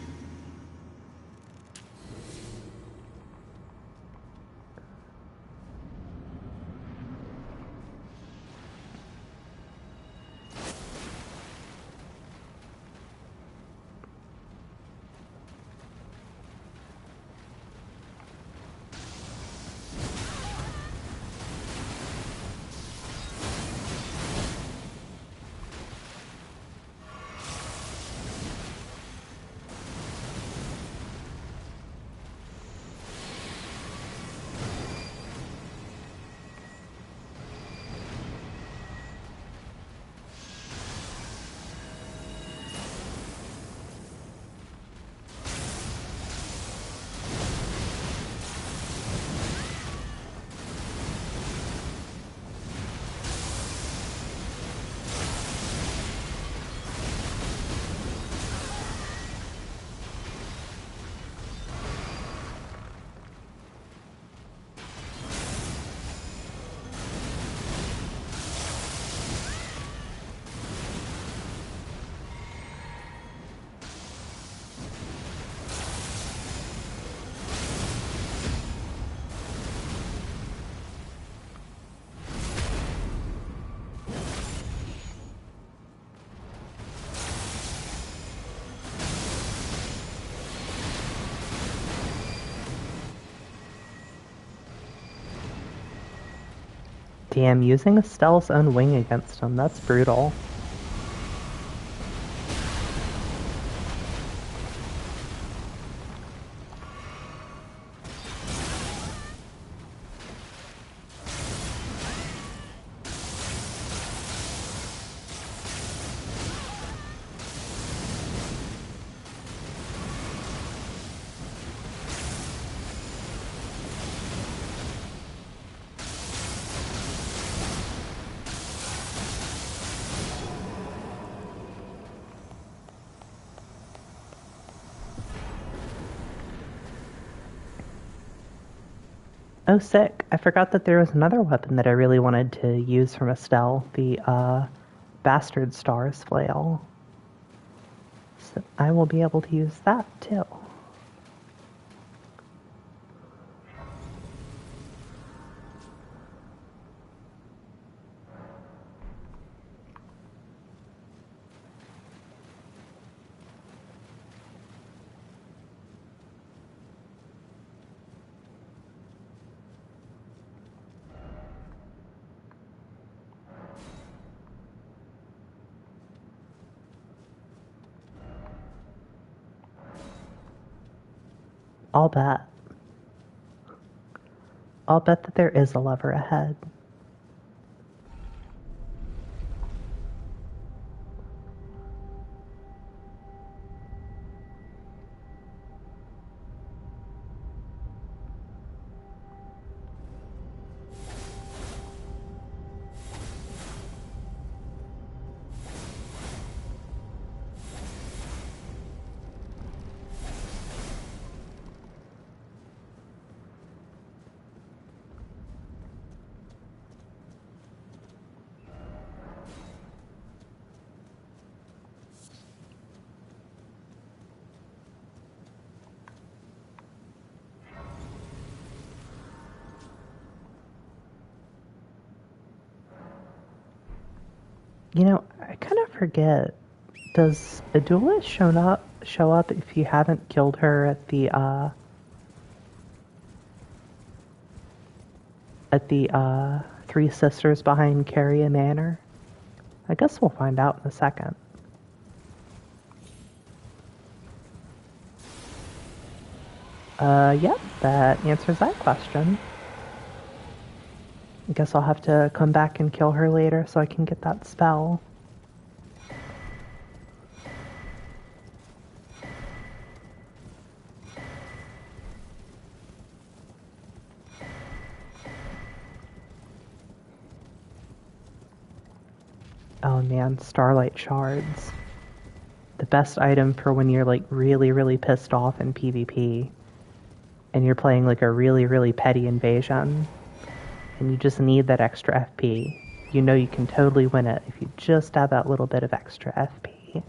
Damn, using Estelle's own wing against him, that's brutal. Oh, sick. I forgot that there was another weapon that I really wanted to use from Estelle, the Bastard Star's Flail. So I will be able to use that, too. I'll bet. I'll bet that there is a lever ahead. You know, I kind of forget. Does a duelist show up if you haven't killed her at the Three Sisters behind Carria Manor? I guess we'll find out in a second. Yep, that answers that question. I guess I'll have to come back and kill her later so I can get that spell. Oh man, Starlight Shards. The best item for when you're like really, really pissed off in PvP and you're playing like a really, really petty invasion, and you just need that extra FP, you know you can totally win it if you just have that little bit of extra FP.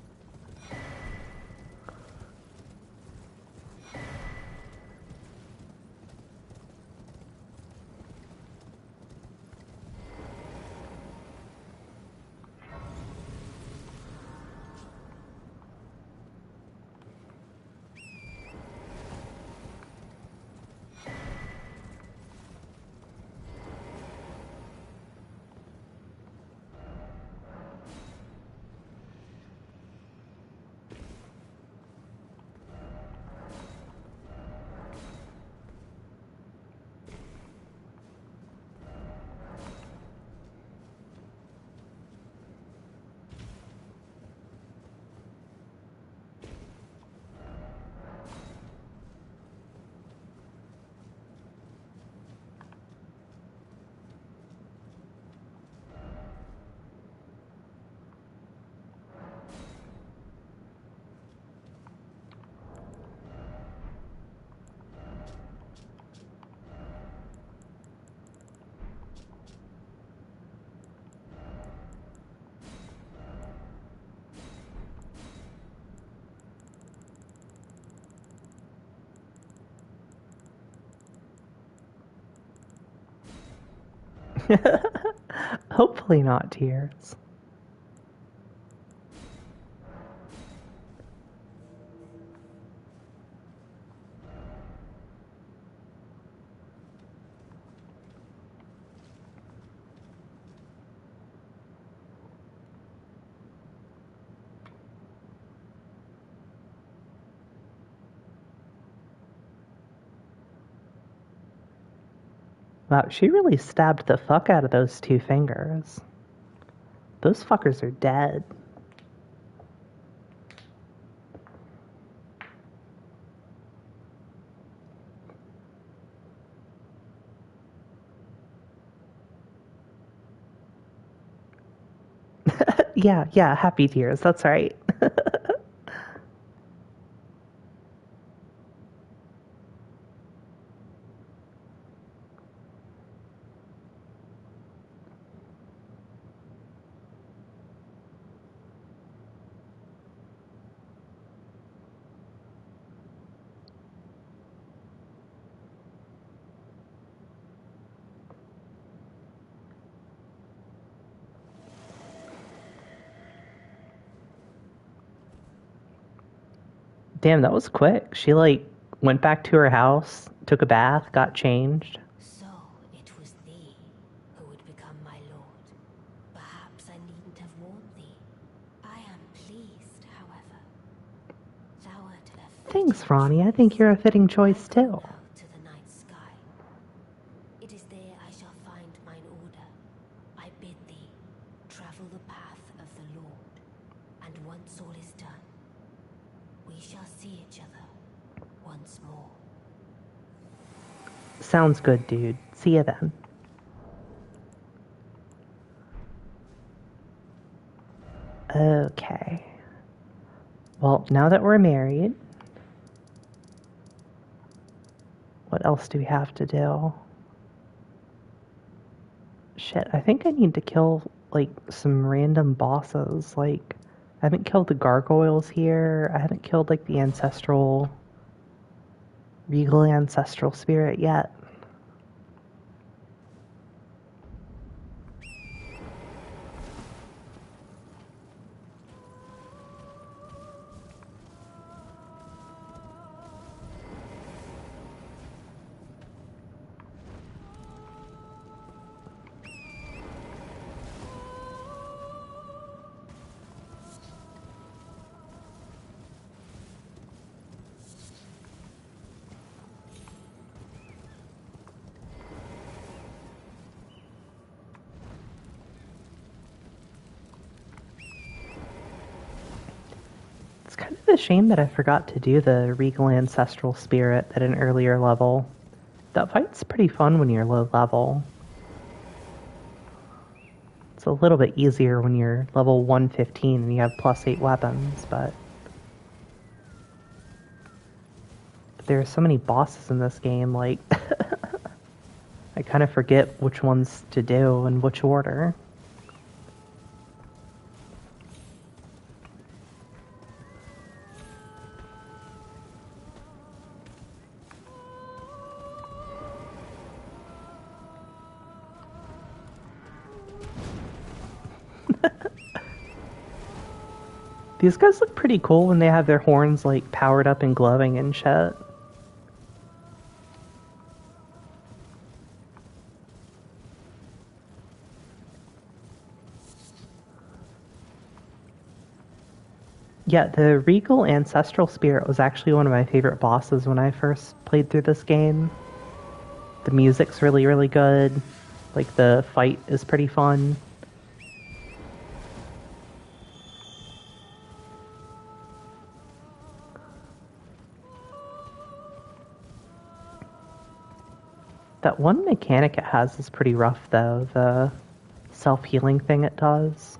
Hopefully not tears. Wow, she really stabbed the fuck out of those 2 fingers. Those fuckers are dead. Yeah, happy tears, that's right. Damn, that was quick. She, like, went back to her house, took a bath, got changed. So it was thee who would become my lord. Perhaps I needn't have warned thee. I am pleased, however. Thou art a Thanks, Ronnie. I think you're a fitting choice, too. now to the night sky. It is there I shall find mine order. I bid thee travel the path of the Lord, and once all is done, we shall see each other once more. Sounds good, dude. See ya then. Okay. Well, now that we're married, what else do we have to do? Shit, I think I need to kill, like, some random bosses. Like, I haven't killed the gargoyles here. I haven't killed, like, the regal ancestral spirit yet. It's kind of a shame that I forgot to do the regal ancestral spirit at an earlier level. That fight's pretty fun when you're low level. It's a little bit easier when you're level 115 and you have +8 weapons, but There are so many bosses in this game, like, I kind of forget which ones to do in which order. These guys look pretty cool when they have their horns, like, powered up and glowing and shit. Yeah, the Regal Ancestral Spirit was actually one of my favorite bosses when I first played through this game. The music's really, really good. Like, the fight is pretty fun. That one mechanic it has is pretty rough, though. The self-healing thing it does.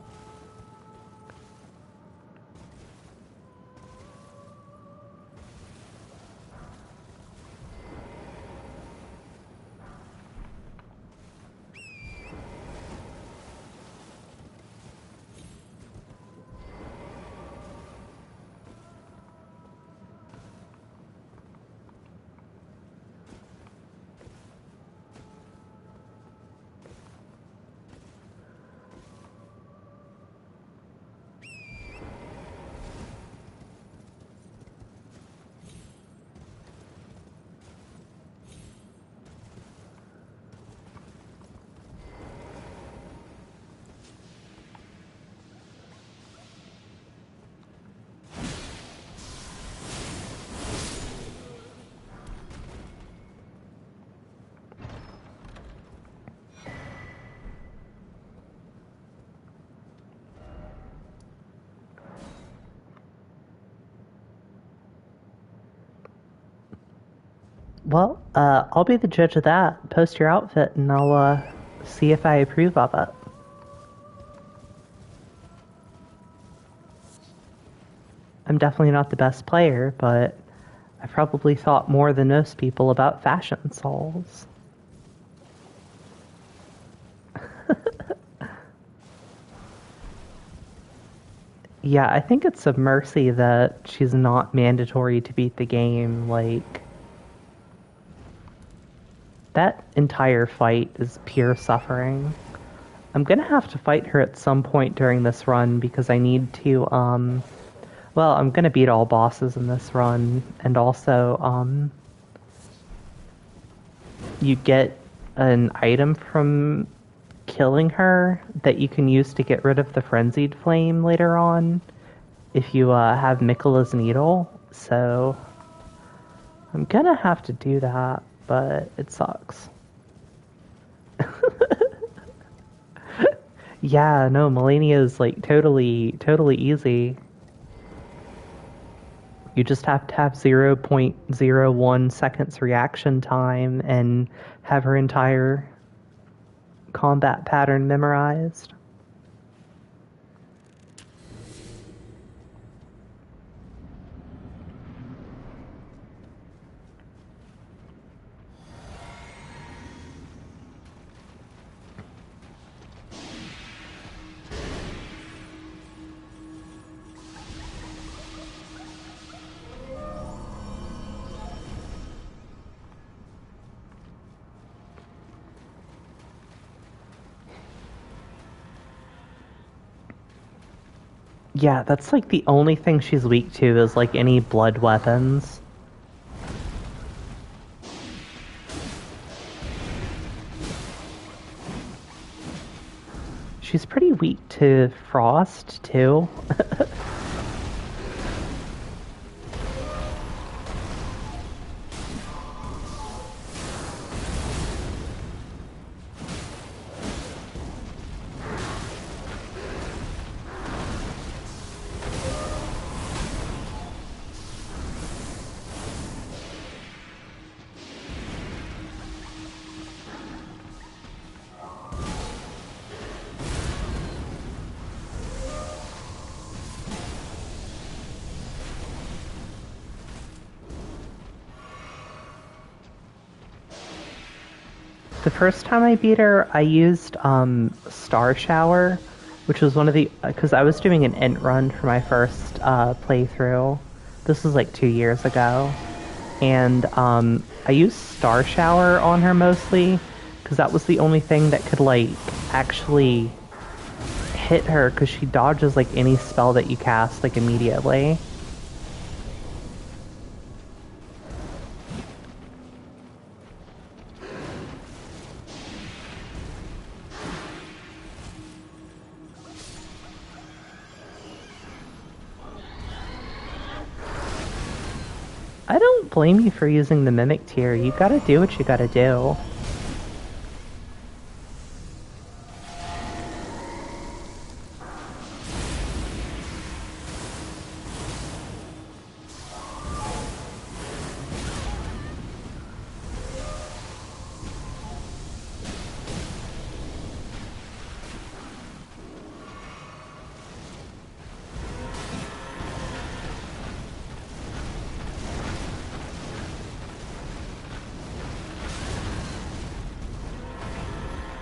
Well, I'll be the judge of that. Post your outfit and I'll see if I approve of it. I'm definitely not the best player, but I probably thought more than most people about fashion souls. Yeah, I think it's a mercy that she's not mandatory to beat the game. Like, that entire fight is pure suffering. I'm gonna have to fight her at some point during this run because I need to, well, I'm gonna beat all bosses in this run, and also, you get an item from killing her that you can use to get rid of the frenzied flame later on if you have Miquella's needle. So I'm gonna have to do that, but it sucks. Yeah, no, Melania is like totally easy. You just have to have 0.01 seconds reaction time and have her entire combat pattern memorized. Yeah, that's like the only thing she's weak to is like any blood weapons. She's pretty weak to frost too. The first time I beat her, I used Star Shower, which was one of the... Because I was doing an int run for my first playthrough. This was like 2 years ago. And I used Star Shower on her mostly, because that was the only thing that could, like, actually hit her, because she dodges, like, any spell that you cast, like, immediately. I don't blame you for using the Mimic tier. You gotta do what you gotta do.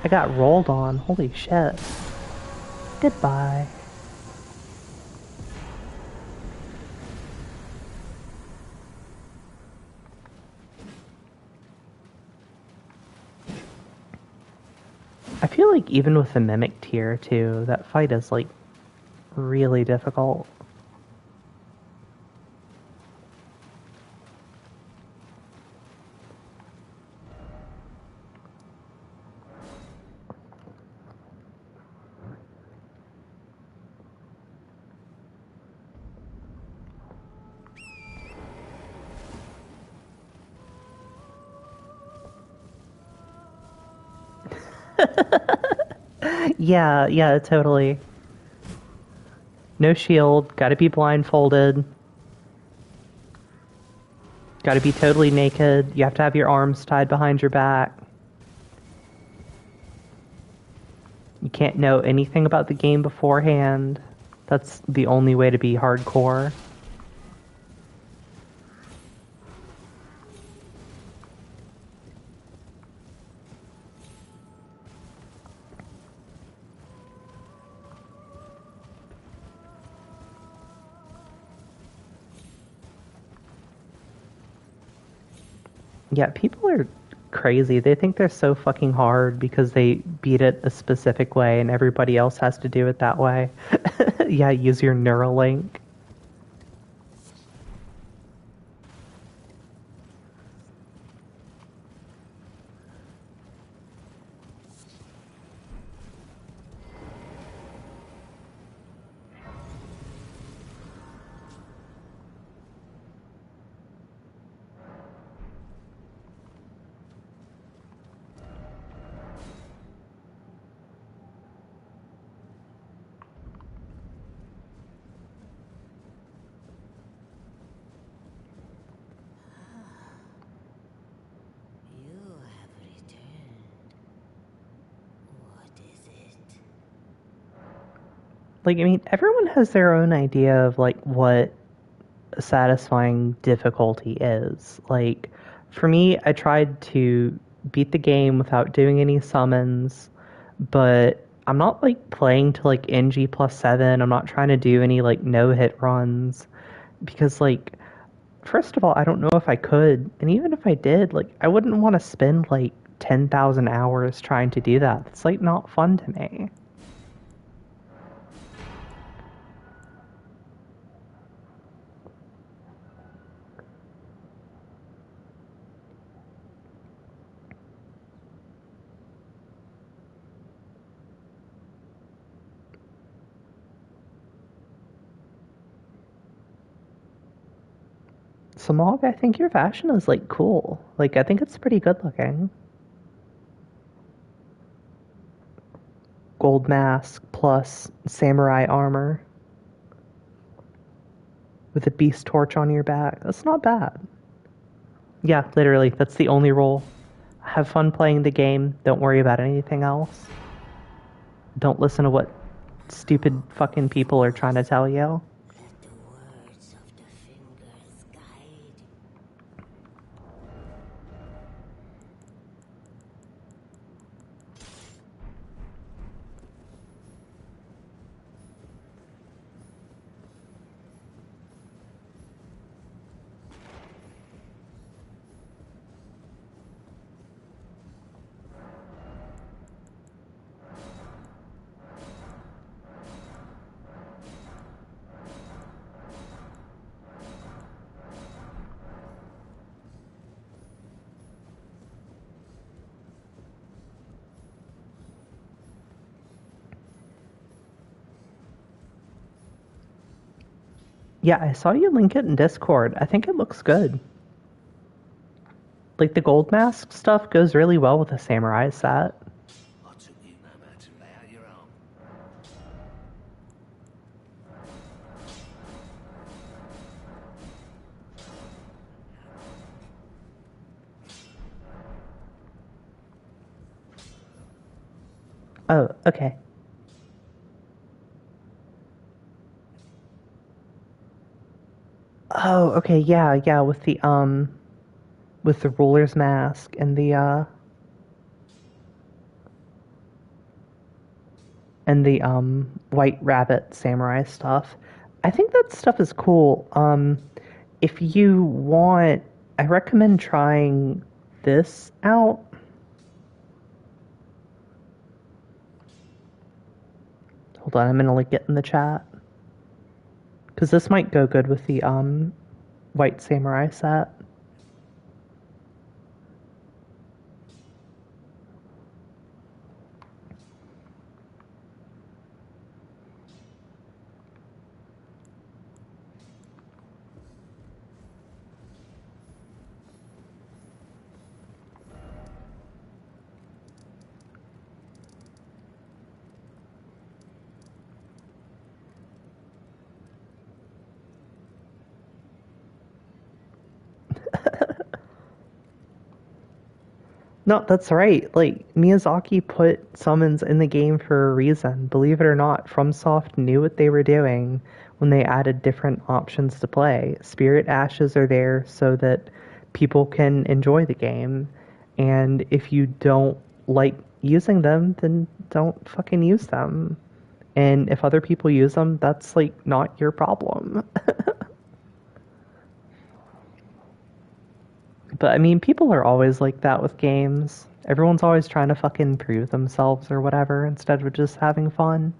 I got rolled on. Holy shit. Goodbye. I feel like even with the Mimic tier, too, that fight is, like, really difficult. Yeah, totally. No shield, gotta be blindfolded. Gotta be totally naked. You have to have your arms tied behind your back. You can't know anything about the game beforehand. That's the only way to be hardcore. Yeah, people are crazy. They think they're so fucking hard because they beat it a specific way and everybody else has to do it that way. Yeah, use your Neuralink. You have returned. What is it? Like, I mean, everyone has their own idea of, like, what satisfying difficulty is. Like, for me, I tried to beat the game without doing any summons, but I'm not, like, playing to, like, NG plus 7. I'm not trying to do any, like, no-hit runs, because, like, first of all, I don't know if I could, and even if I did, like, I wouldn't want to spend, like, 10,000 hours trying to do that. It's, like, not fun to me. Samog, I think your fashion is, like, cool. Like, I think it's pretty good looking. Gold mask plus samurai armor with a beast torch on your back. That's not bad. Yeah, literally, that's the only role. Have fun playing the game. Don't worry about anything else. Don't listen to what stupid fucking people are trying to tell you. Let the words of the fingers guide. Yeah, I saw you link it in Discord. I think it looks good. Like, the gold mask stuff goes really well with the samurai set. I took you no man to lay out your arm. Oh, okay. Oh, okay, yeah, with the ruler's mask and the white rabbit samurai stuff. I think that stuff is cool. If you want, I recommend trying this out. Hold on, I'm gonna link it in the chat. Because this might go good with the white samurai set. No, that's right. Like, Miyazaki put summons in the game for a reason. Believe it or not, FromSoft knew what they were doing when they added different options to play. Spirit Ashes are there so that people can enjoy the game. And if you don't like using them, then don't fucking use them. And if other people use them, that's like not your problem. But I mean, people are always like that with games. Everyone's always trying to fucking prove themselves or whatever instead of just having fun.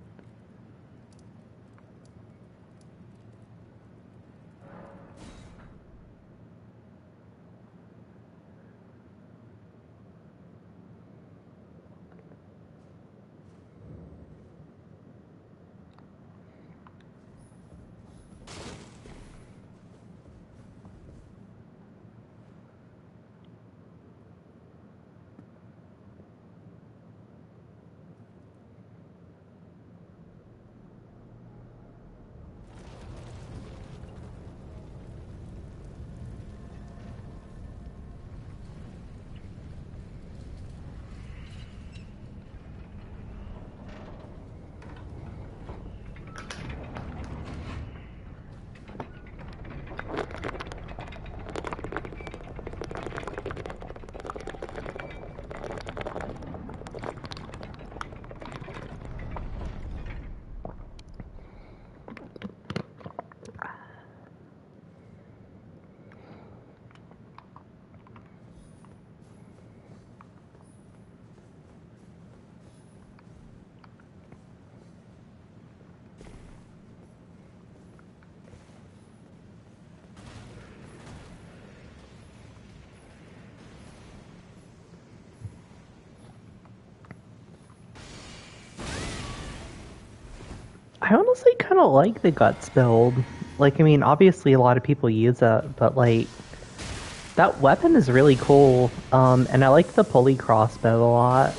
I honestly kind of like the guts build. Like, I mean, obviously a lot of people use it, but like, that weapon is really cool. And I like the pulley crossbow a lot.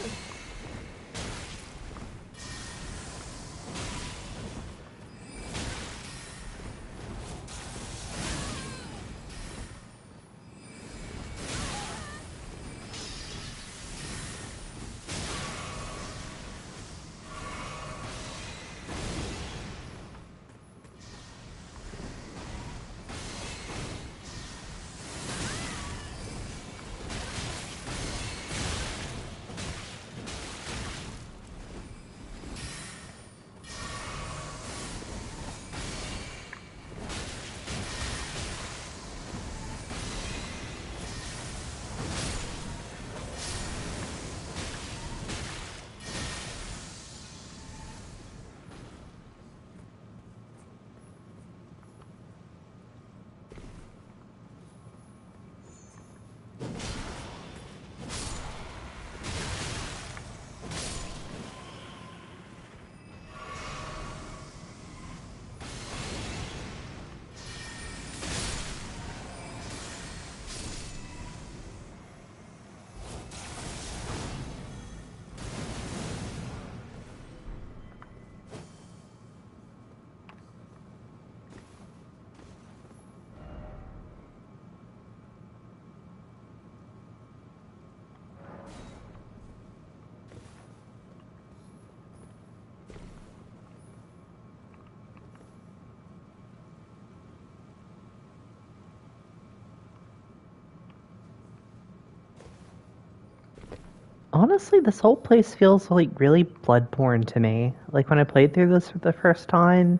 Honestly, this whole place feels like really Bloodborne to me. Like when I played through this for the first time,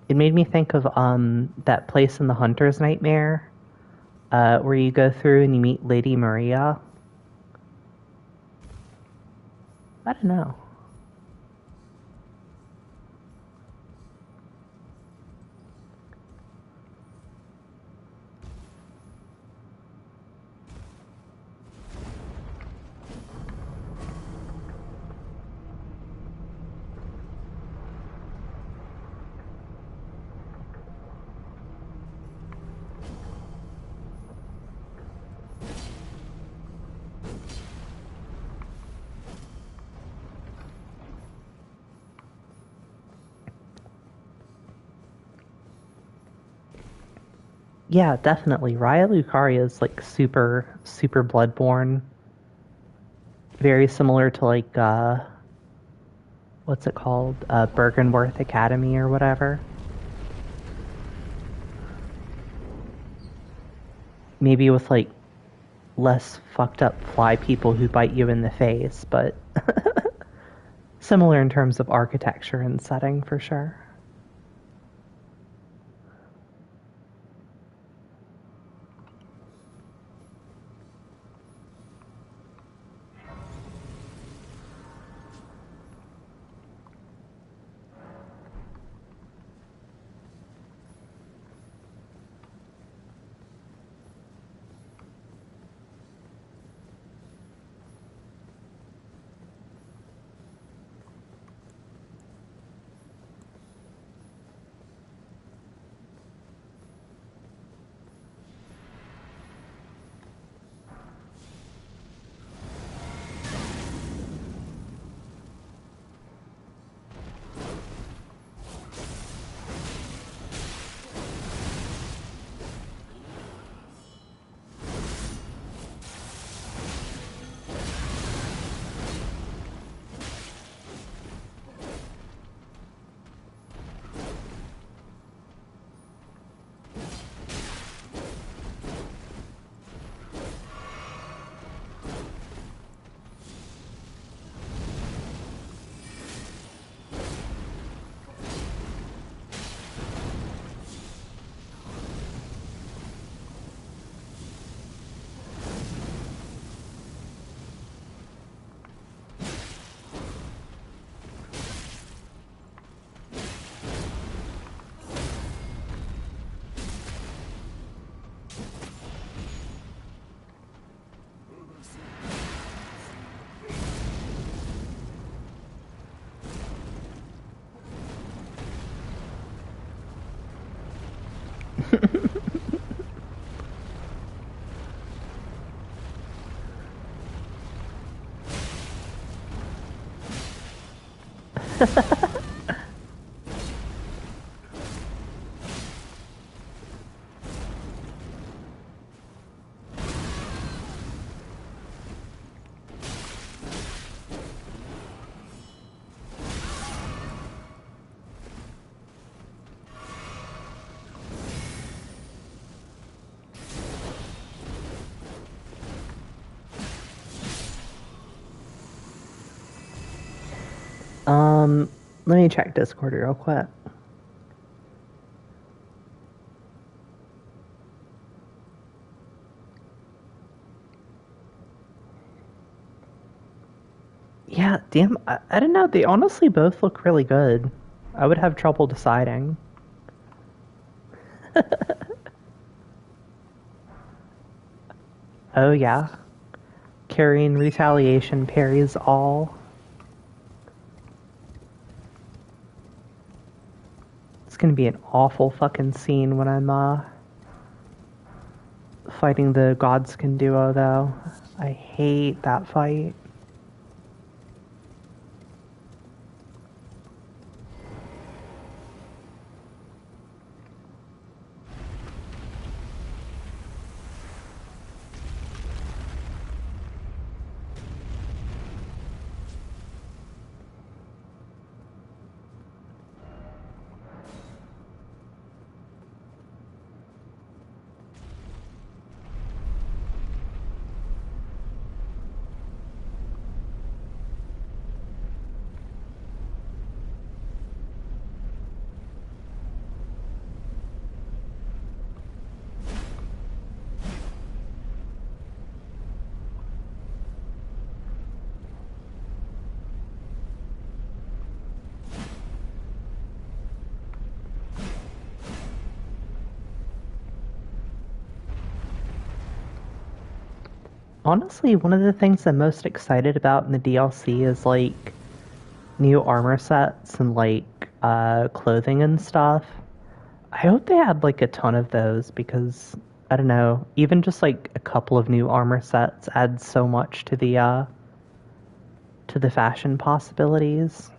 it made me think of that place in the Hunter's Nightmare, where you go through and you meet Lady Maria. I don't know. Yeah, definitely. Raya Lucaria is like super, super Bloodborne. Very similar to like, what's it called? Bergenworth Academy or whatever. Maybe with like less fucked up fly people who bite you in the face, but similar in terms of architecture and setting for sure. Let me check Discord real quick. Yeah, damn, I don't know. They honestly both look really good. I would have trouble deciding. Oh, yeah. Carrying retaliation parries all. It's gonna be an awful fucking scene when I'm fighting the Godskin duo, though. I hate that fight. Honestly, one of the things I'm most excited about in the DLC is like new armor sets and like clothing and stuff. I hope they had like a ton of those because I don't know, even just like a couple of new armor sets adds so much to the fashion possibilities.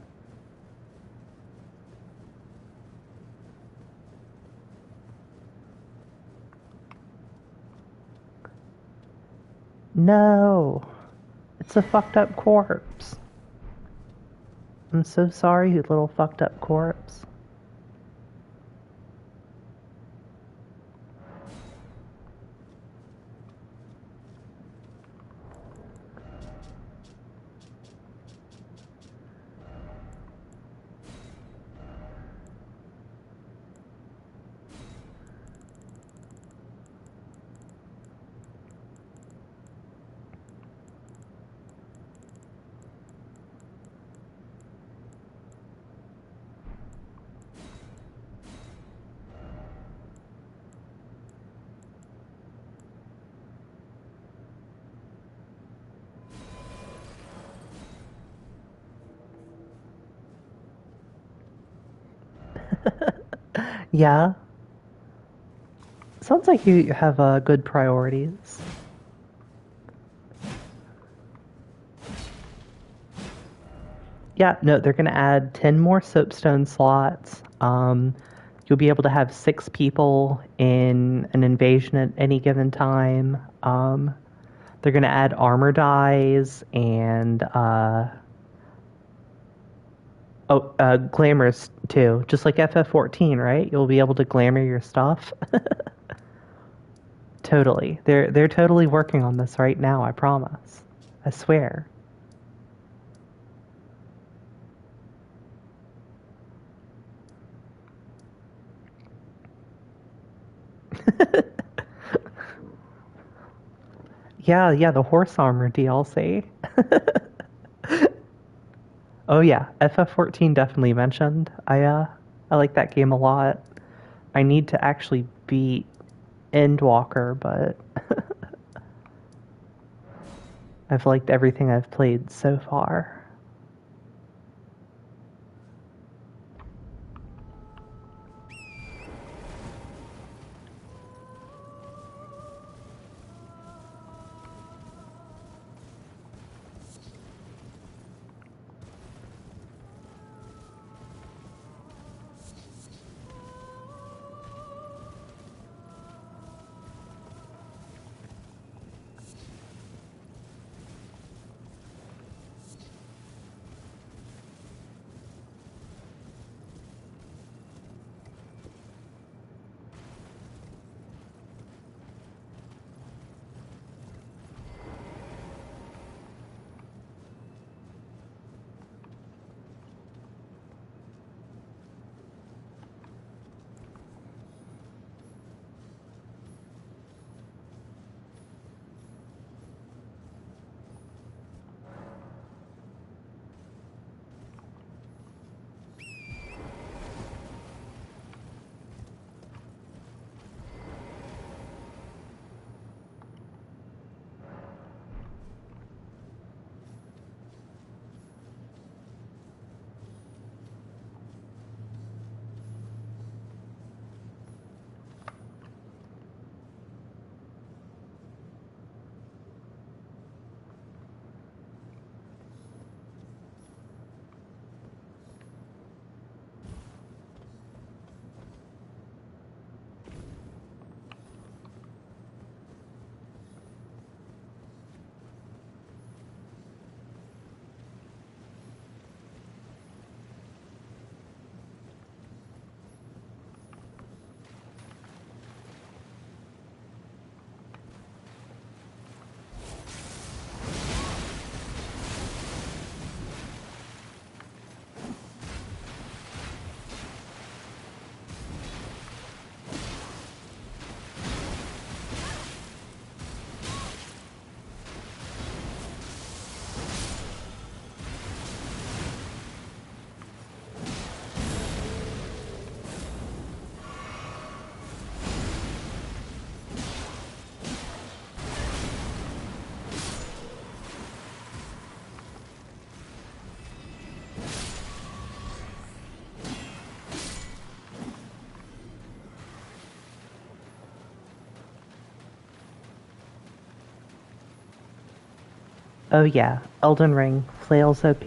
No, it's a fucked up corpse. I'm so sorry, you little fucked up corpse. Yeah, sounds like you have good priorities. Yeah, no, they're going to add 10 more soapstone slots. You'll be able to have 6 people in an invasion at any given time. They're going to add armor dies and glamours too, just like FF14, right? You'll be able to glamour your stuff. Totally, they're totally working on this right now. I promise. I swear. Yeah, yeah, the horse armor DLC. Oh yeah, FF14 definitely mentioned. I like that game a lot. I need to actually beat Endwalker, but I've liked everything I've played so far. Oh yeah, Elden Ring, Flails OP.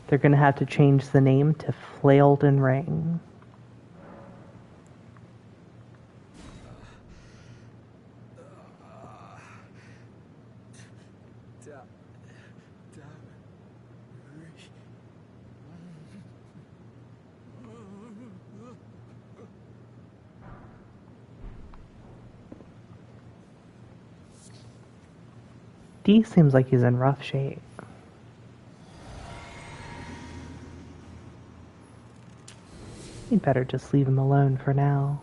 They're gonna have to change the name to Elden Ring. D seems like he's in rough shape. You'd better just leave him alone for now.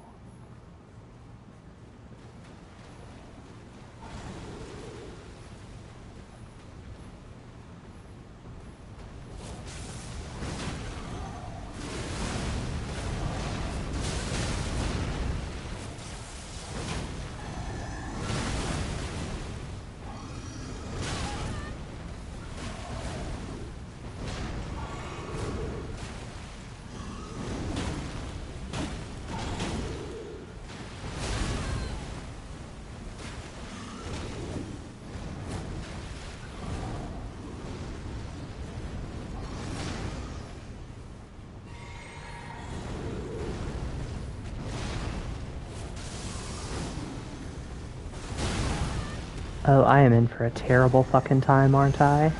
Oh, I am in for a terrible fucking time, aren't I?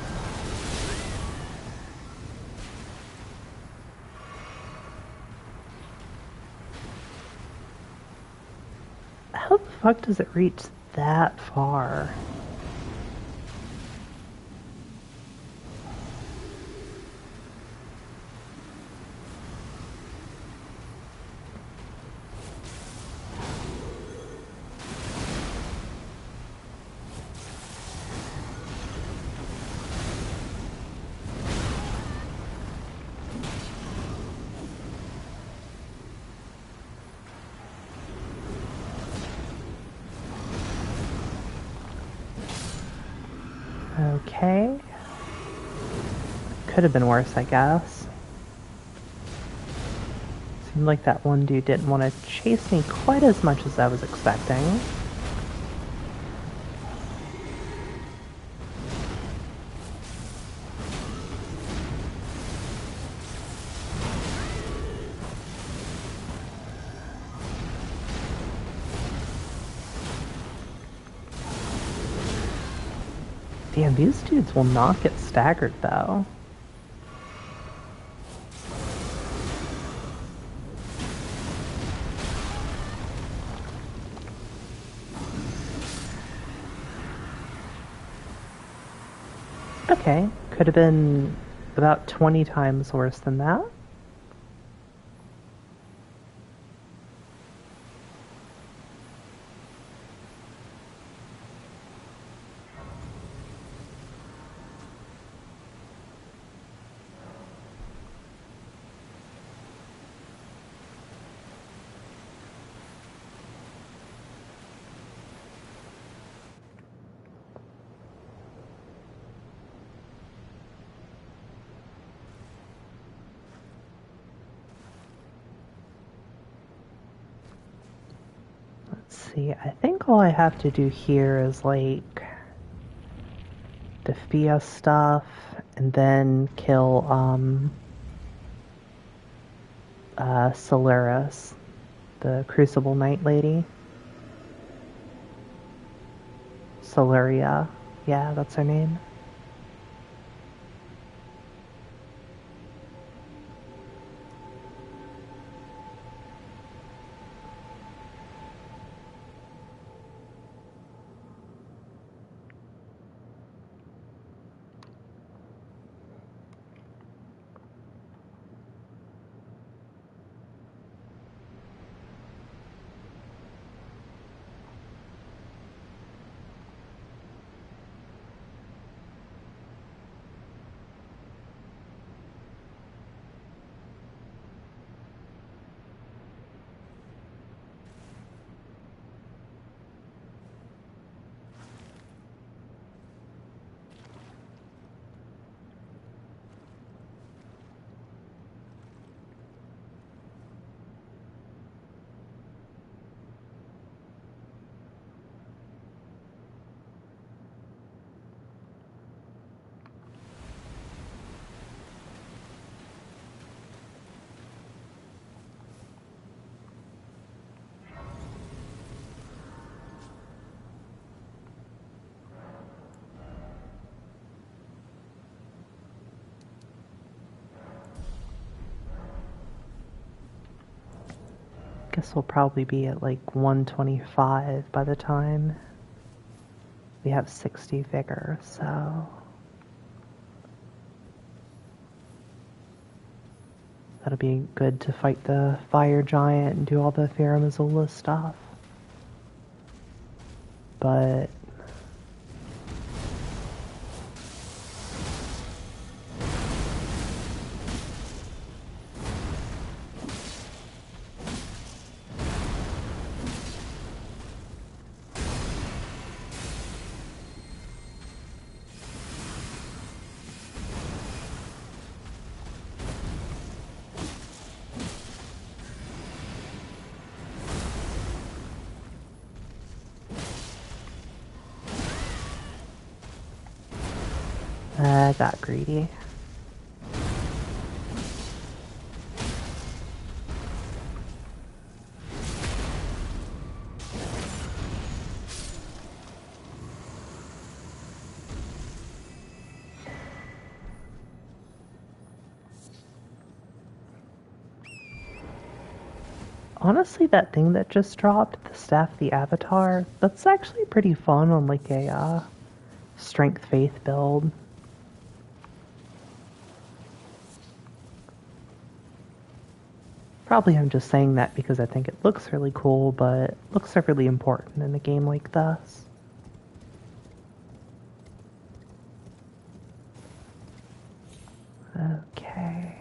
How the fuck does it reach that far? Okay. Could have been worse, I guess. Seemed like that one dude didn't want to chase me quite as much as I was expecting. Damn, these dudes will not get staggered, though. Okay, could have been about 20 times worse than that. See, I think all I have to do here is like Defia stuff and then kill Solaris, the Crucible Knight lady. Solaria. Yeah, that's her name. Guess we'll probably be at like 125 by the time we have 60 vigor, so that'll be good to fight the fire giant and do all the Faramazula stuff. But I got greedy. Honestly, that thing that just dropped, the Staff of the Avatar, that's actually pretty fun on like a strength faith build. Probably I'm just saying that because I think it looks really cool, but looks are really important in a game like this. Okay.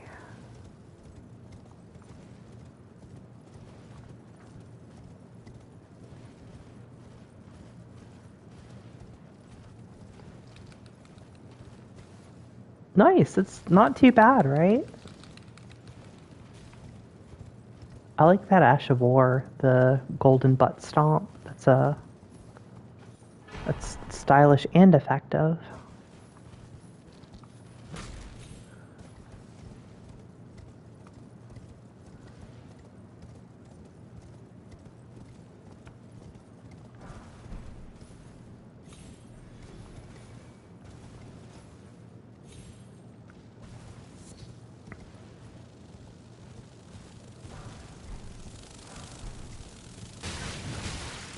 Nice, it's not too bad, right? I like that Ash of War, the golden butt stomp. That's stylish and effective.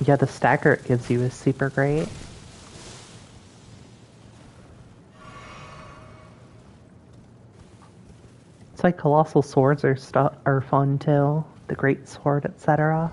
Yeah, the stagger it gives you is super great. It's like colossal swords are fun too. The great sword, etc.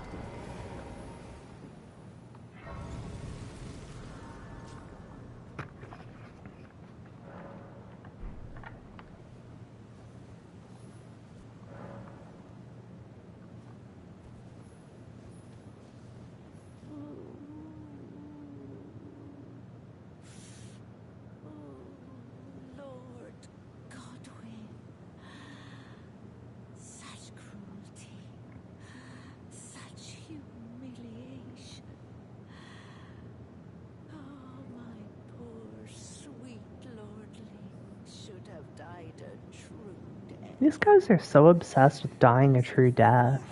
Lord Godwin, such cruelty, such humiliation. Oh, my poor sweet lordling should have died a true death. These guys are so obsessed with dying a true death.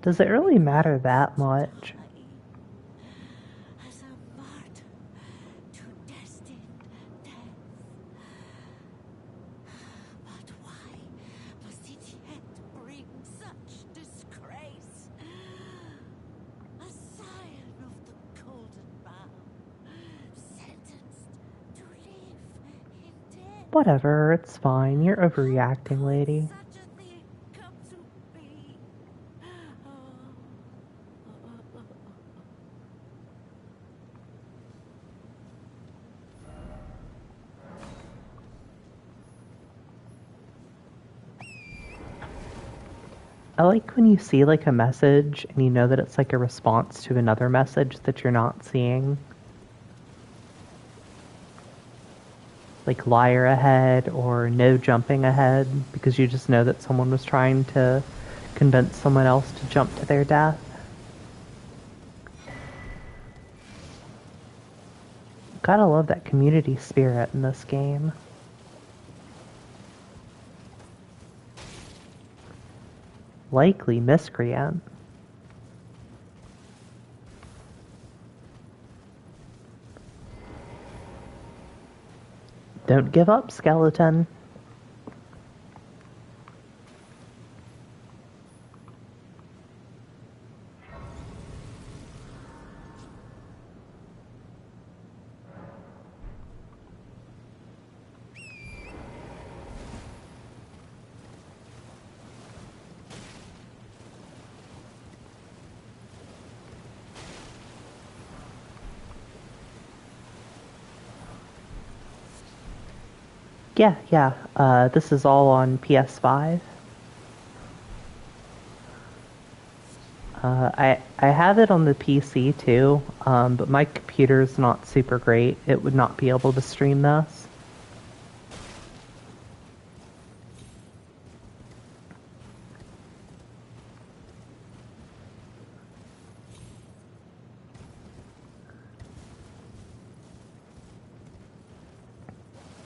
Does it really matter that much? As a martyr to destined death. But why must it yet bring such disgrace? A scion of the golden bough, sentenced to live in death. Whatever, it's fine. You're overreacting, lady. Such a thing come to be. I like when you see like a message and you know that it's like a response to another message that you're not seeing. Like liar ahead or no jumping ahead because you just know that someone was trying to convince someone else to jump to their death. Gotta love that community spirit in this game. Likely miscreant. Don't give up, skeleton. Yeah. This is all on PS5. I have it on the PC too, but my computer's not super great. It would not be able to stream this.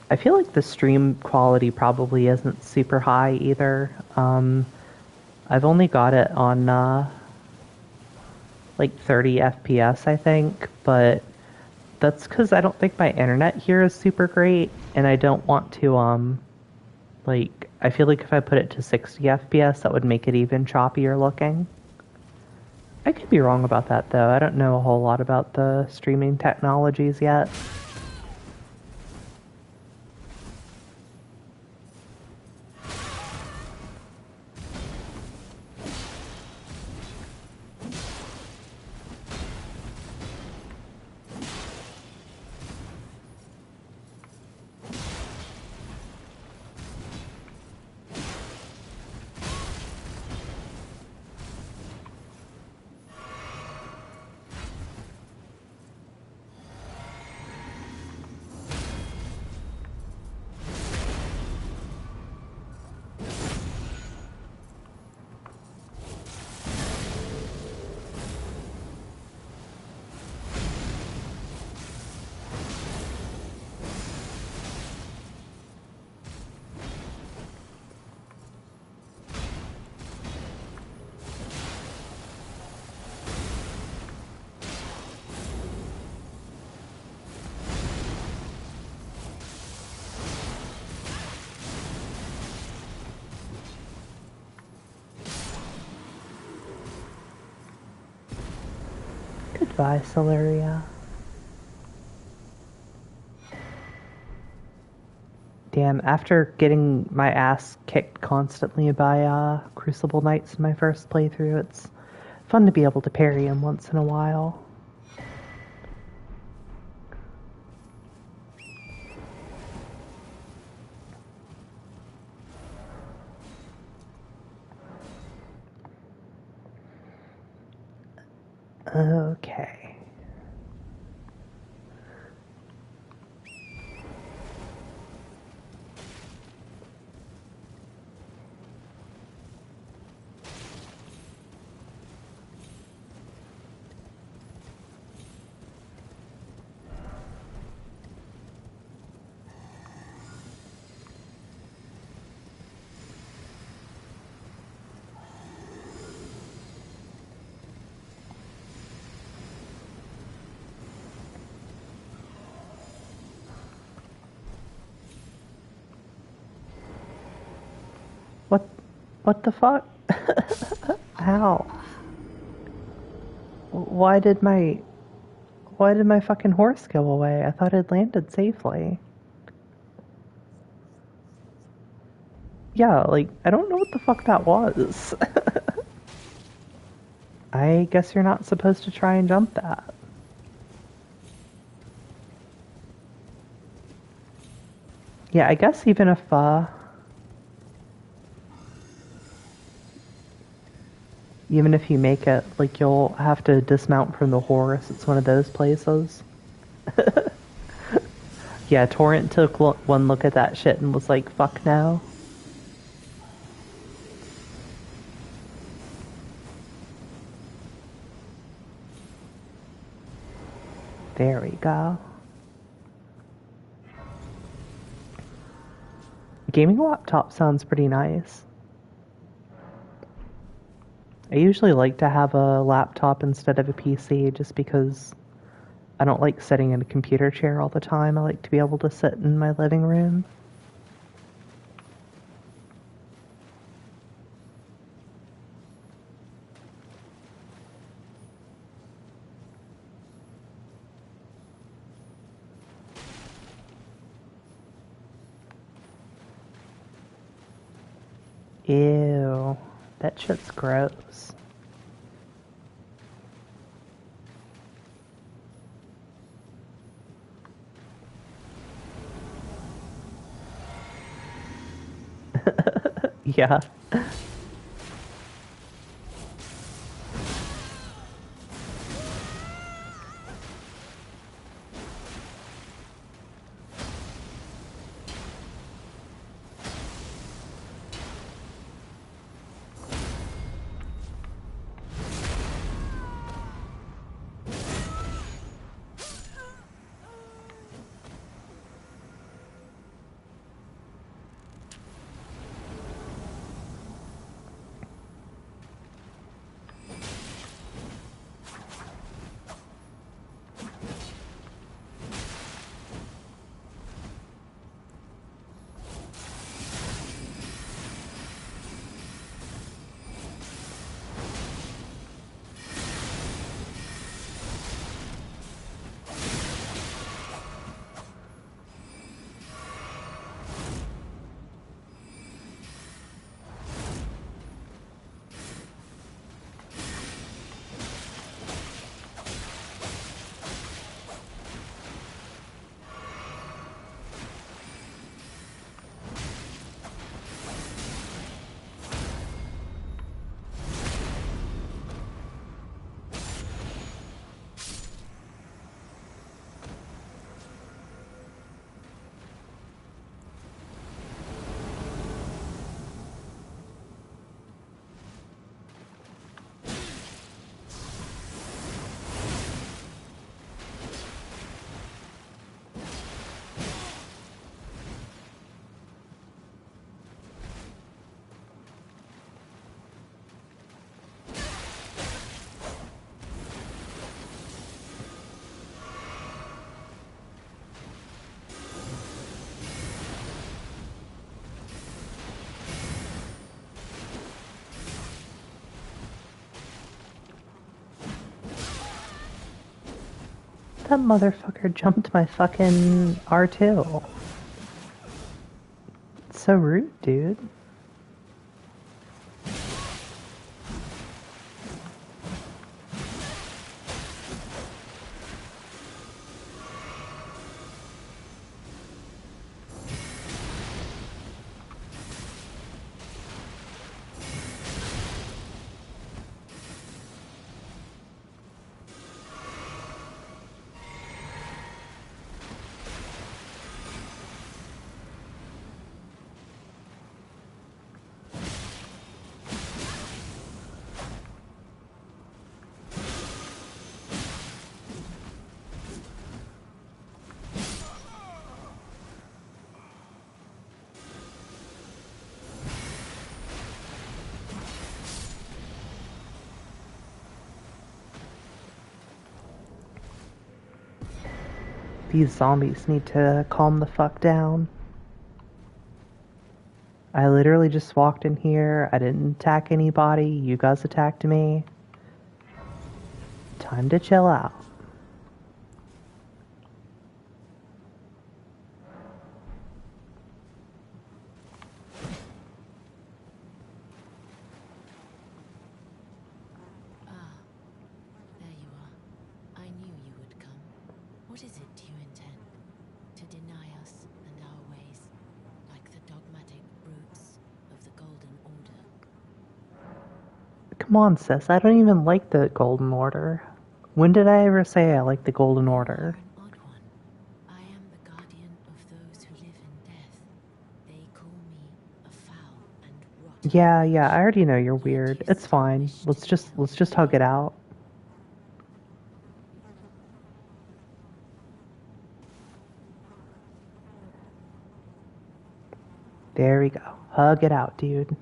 I feel like the stream quality probably isn't super high either. I've only got it on like 30 FPS, I think, but that's because I don't think my internet here is super great, and I don't want to like I feel like if I put it to 60 FPS, that would make it even choppier looking. I could be wrong about that though. I don't know a whole lot about the streaming technologies yet. Goodbye, Celeria. Damn, after getting my ass kicked constantly by Crucible Knights in my first playthrough, it's fun to be able to parry him once in a while. Okay. What? What the fuck? How? Why did my... Why did my fucking horse go away? I thought it landed safely. Yeah, like, I don't know what the fuck that was. I guess you're not supposed to try and jump that. Yeah, I guess even if, even if you make it, like, you'll have to dismount from the horse. It's one of those places. Yeah, Torrent took one look at that shit and was like, fuck no. There we go. Gaming laptop sounds pretty nice. I usually like to have a laptop instead of a PC just because I don't like sitting in a computer chair all the time. I like to be able to sit in my living room. Ew, that shit's gross. Yeah. That motherfucker jumped my fucking R2. It's so rude, dude. These zombies need to calm the fuck down. I literally just walked in here. I didn't attack anybody. You guys attacked me. Time to chill out. Ah, there you are. I knew you would come. What is it you intend? To deny us and our ways, like the dogmatic brutes of the Golden Order? Come on, sis. I don't even like the Golden Order. When did I ever say I like the Golden Order? An odd one. I am the guardian of those who live in death. They call me a foul and rotten. Yeah, I already know you're weird. It's fine. Let's just hug it out. There we go. Hug it out, dude.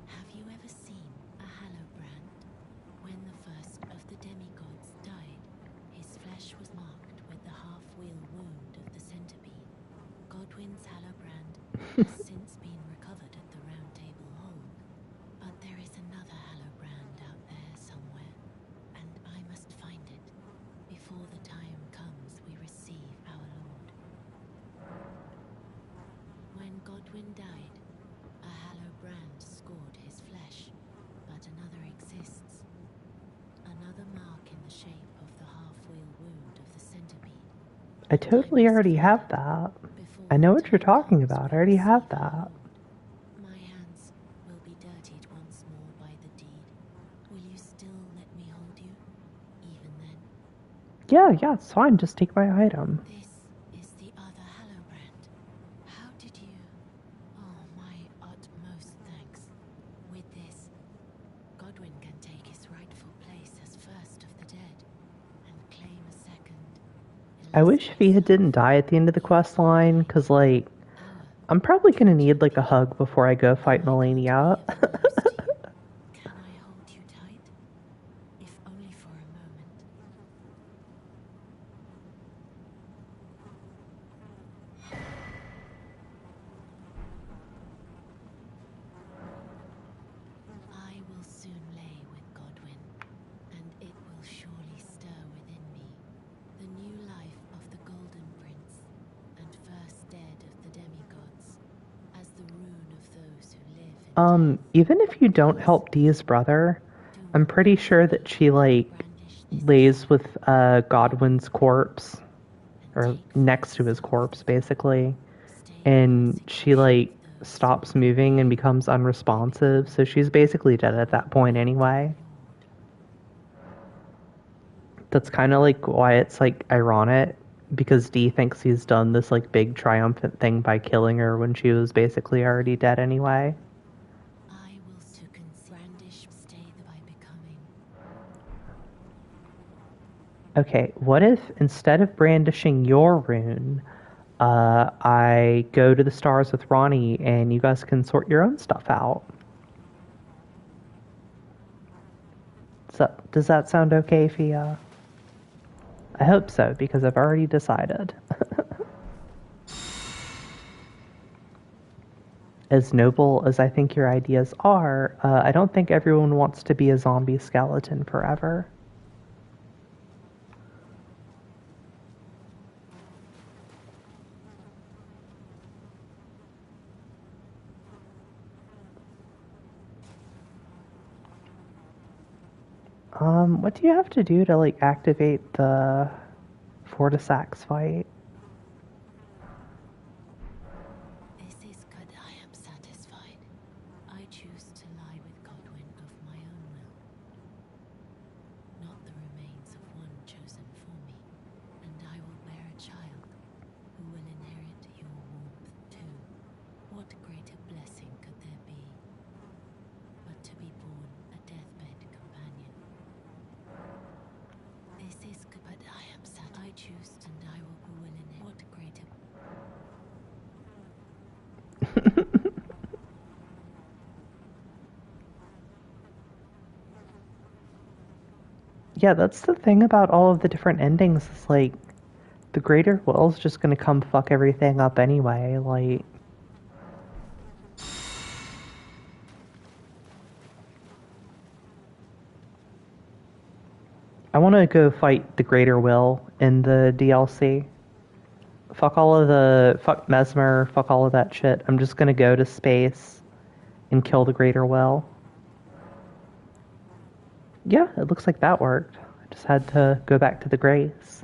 Have you ever seen a hallowbrand? When the first of the demigods died, his flesh was marked with the half-wheel wound of the centipede. Godwyn's hallowbrand has since been recovered at the Round Table Hold, but there is another hallowbrand out there somewhere, and I must find it before the time comes we receive our Lord. I totally already have that. I know what you're talking about. I already have that. My hands will be dirtied once more by the deed. Will you still let me hold you, even then? Yeah, it's fine. Just take my item. This is the other Hallowbrand. How did you... Oh, my utmost thanks. With this, Godwin can take his rightful place as first of the dead, and claim a second. I wish Fia didn't die at the end of the quest line, because, like, I'm probably gonna need, like, a hug before I go fight Melania. Can I hold you tight? If only for a moment. I will soon lay with Godwin, and it will surely stir within me the new life of the Golden Prince, and first dead of the demigods, as the rune of those who live in Even if you don't help Dee's brother, I'm pretty sure that she, like, lays with Godwin's corpse, or next to his corpse, basically, and she, like, stops moving and becomes unresponsive, so she's basically dead at that point anyway. That's kind of, like, why it's, like, ironic, because Dee thinks he's done this, like, big triumphant thing by killing her when she was basically already dead anyway. I will to brandish stay by becoming. Okay, what if instead of brandishing your rune, I go to the stars with Ronnie and you guys can sort your own stuff out? So, does that sound okay, Fia? I hope so, because I've already decided. As noble as I think your ideas are, I don't think everyone wants to be a zombie skeleton forever. What do you have to do to, like, activate the Fortisax fight? This is good. I am satisfied. I choose to lie with Godwin of my own will, not the remains of one chosen for me, and I will bear a child who will inherit your warmth too. What greater blessing could there be but to be born a deathbed companion? This is good, but I am sad. I choose, and I will inherit. What greater... Yeah, that's the thing about all of the different endings. Is like the greater will's just gonna come fuck everything up anyway. Like, I want to go fight the greater will in the DLC. Fuck Mesmer, fuck all of that shit. I'm just gonna go to space and kill the greater will. Yeah, it looks like that worked. I just had to go back to the Grace.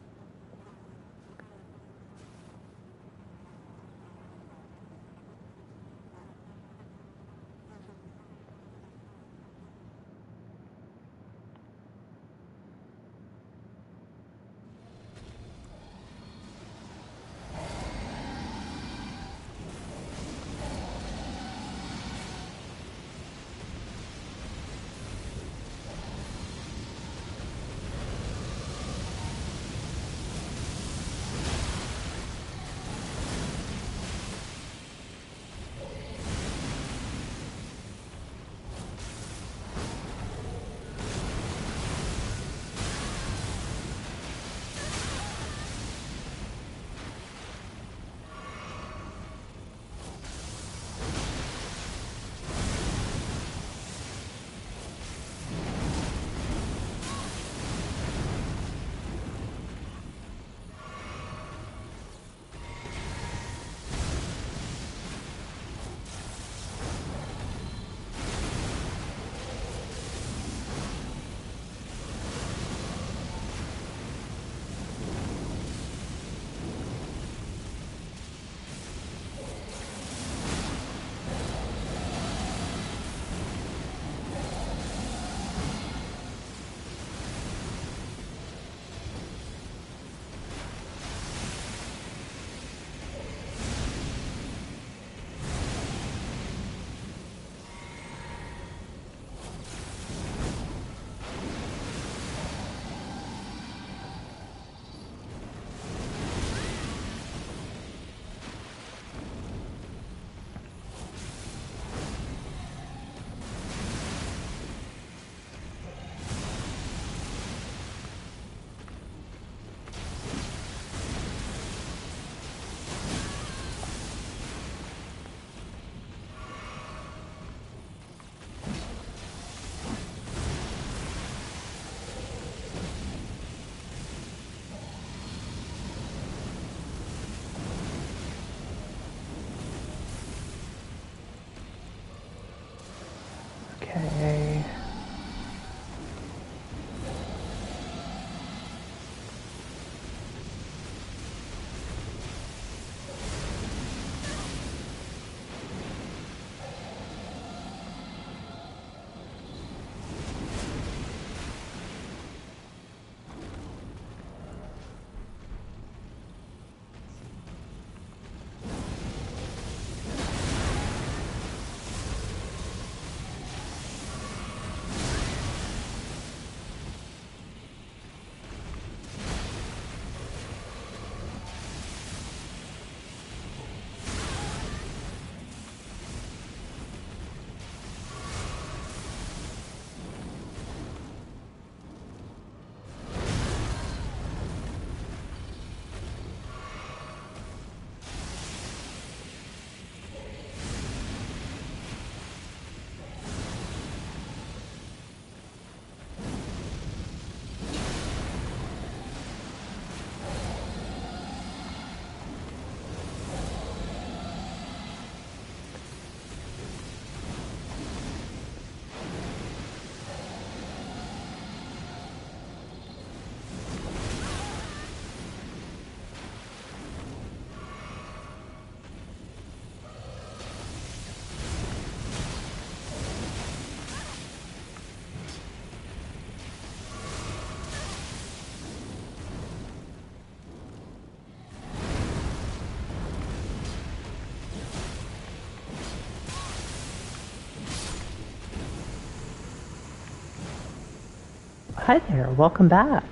Hi there, welcome back.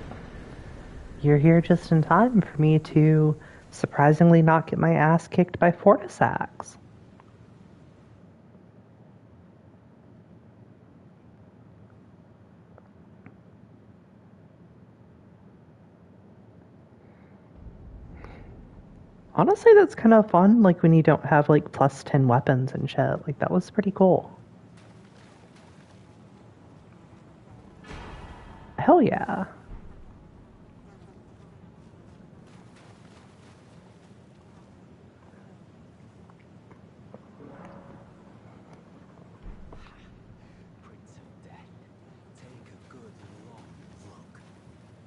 You're here just in time for me to surprisingly not get my ass kicked by Fortisax. Honestly, that's kind of fun, like when you don't have like plus 10 weapons and shit. Like, that was pretty cool. Hell yeah. Prince of Death, take a good long look.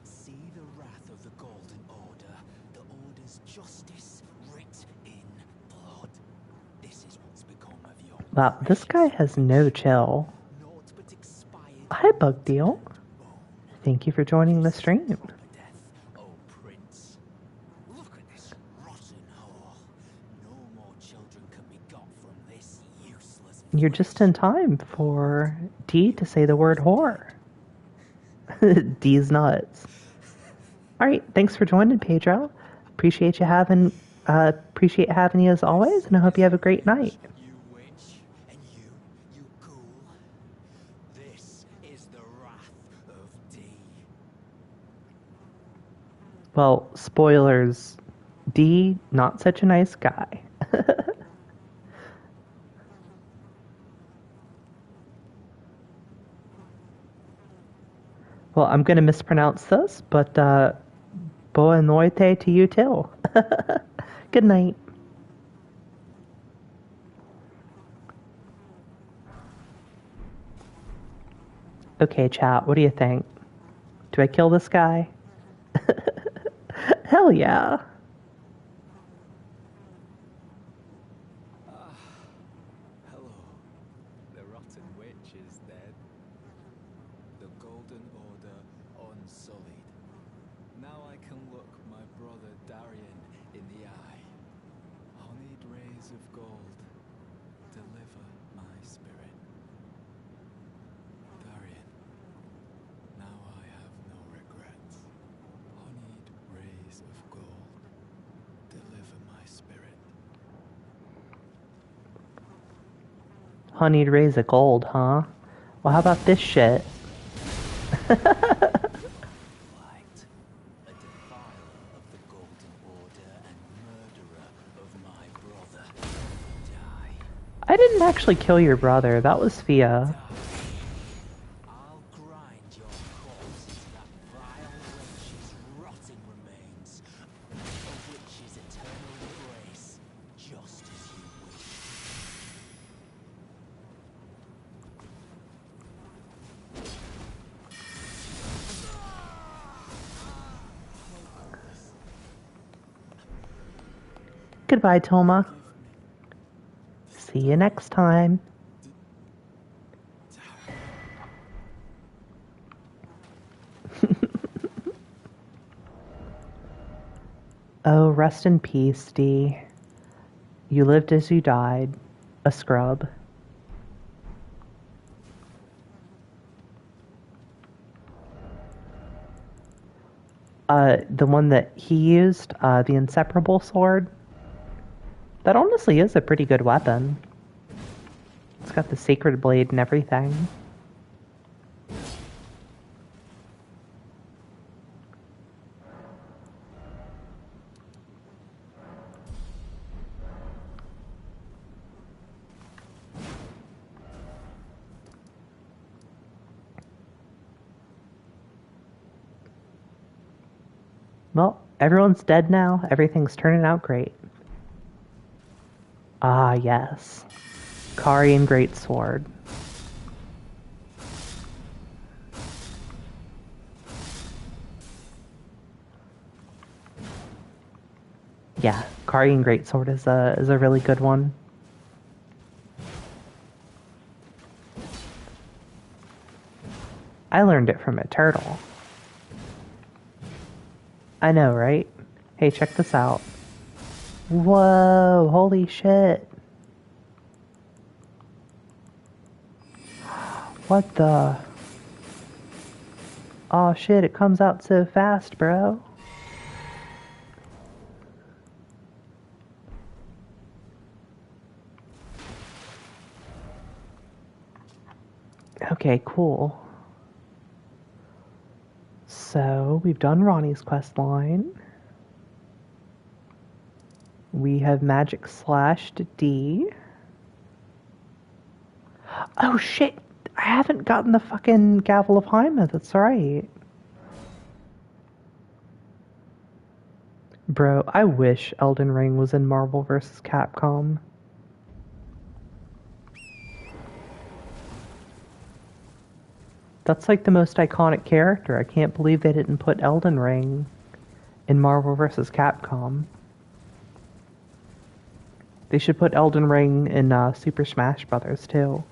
See the wrath of the Golden Order, the Order's justice writ in blood. This is what's become of your Wow, this guy has no chill. naught but expired Hi, Bug Deal. bone. Thank you for joining the stream. Proper death, oh Prince. Look at this rotten whore. No more children can be got from this useless. You're just in time for D to say the word whore. D's nuts. Alright, thanks for joining, Pedro. Appreciate having you as always, and I hope you have a great night. You witch, and you ghoul. This is the wrath of D. Well, spoilers. D, not such a nice guy. Well, I'm going to mispronounce this, but boa noite to you too. Good night. Okay, chat, what do you think? Do I kill this guy? Hell yeah. Hello. The rotten witch is dead. The Golden Order unsullied. Now I can look my brother Darian in the eye. Honeyed rays of gold, deliver my spirit. Darian, now I have no regrets. Honeyed rays of gold, deliver my spirit. Honeyed rays of gold, huh? Well, how about this shit? Light, a defiler of the Golden Order and murderer of my brother. Die. I didn't actually kill your brother. That was Fia. I'll grind your corpse into that vile wretch's rotting remains, a witch's eternal embrace, just as you wish. Goodbye, Toma. See you next time. Oh, rest in peace, D. You lived as you died. A scrub. The one that he used, the inseparable sword. That honestly is a pretty good weapon. It's got the sacred blade and everything. Well, everyone's dead now. Everything's turning out great. Ah, yes. Karian Greatsword. Yeah, Karian Greatsword is a really good one. I learned it from a turtle. I know, right? Hey, check this out. Whoa, holy shit. What the? Oh shit, it comes out so fast, bro. Okay, cool. So, we've done Ronnie's quest line. We have magic slashed D. Oh shit! I haven't gotten the fucking Gavel of Hyma, that's right. Bro, I wish Eldenring was in Marvel vs. Capcom. That's like the most iconic character. I can't believe they didn't put Eldenring in Marvel vs. Capcom. They should put Eldenring in Super Smash Brothers too.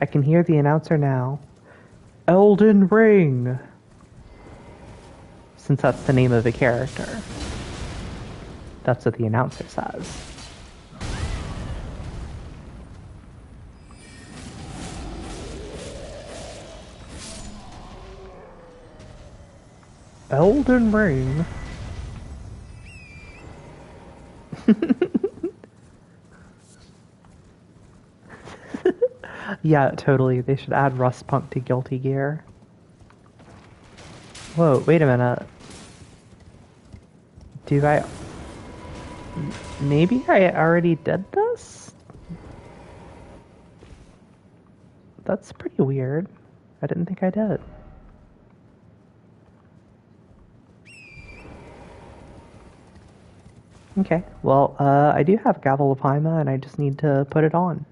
I can hear the announcer now. Elden Ring! Since that's the name of the character. That's what the announcer says. Elden Ring. Yeah, totally. They should add Rustpunk to Guilty Gear. Whoa, wait a minute. Do I... Maybe I already did this? That's pretty weird. I didn't think I did. Okay, well, I do have Gavel of Hyma, and I just need to put it on.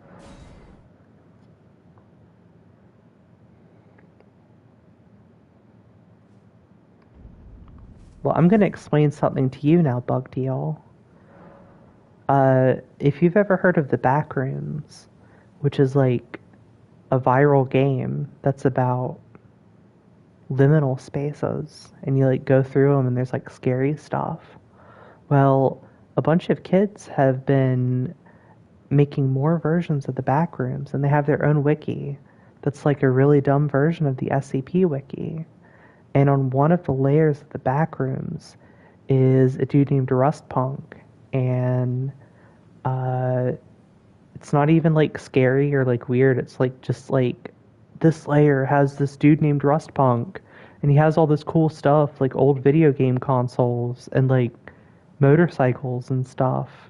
Well, I'm gonna explain something to you now, Bugdeal. If you've ever heard of the Backrooms, which is like a viral game that's about liminal spaces, and you like go through them and there's like scary stuff. Well, a bunch of kids have been making more versions of the Backrooms, and they have their own wiki that's like a really dumb version of the SCP wiki. And on one of the layers of the Backrooms is a dude named Rustpunk, and it's not even like scary or like weird. It's like just like this layer has this dude named Rustpunk, and he has all this cool stuff like old video game consoles and like motorcycles and stuff.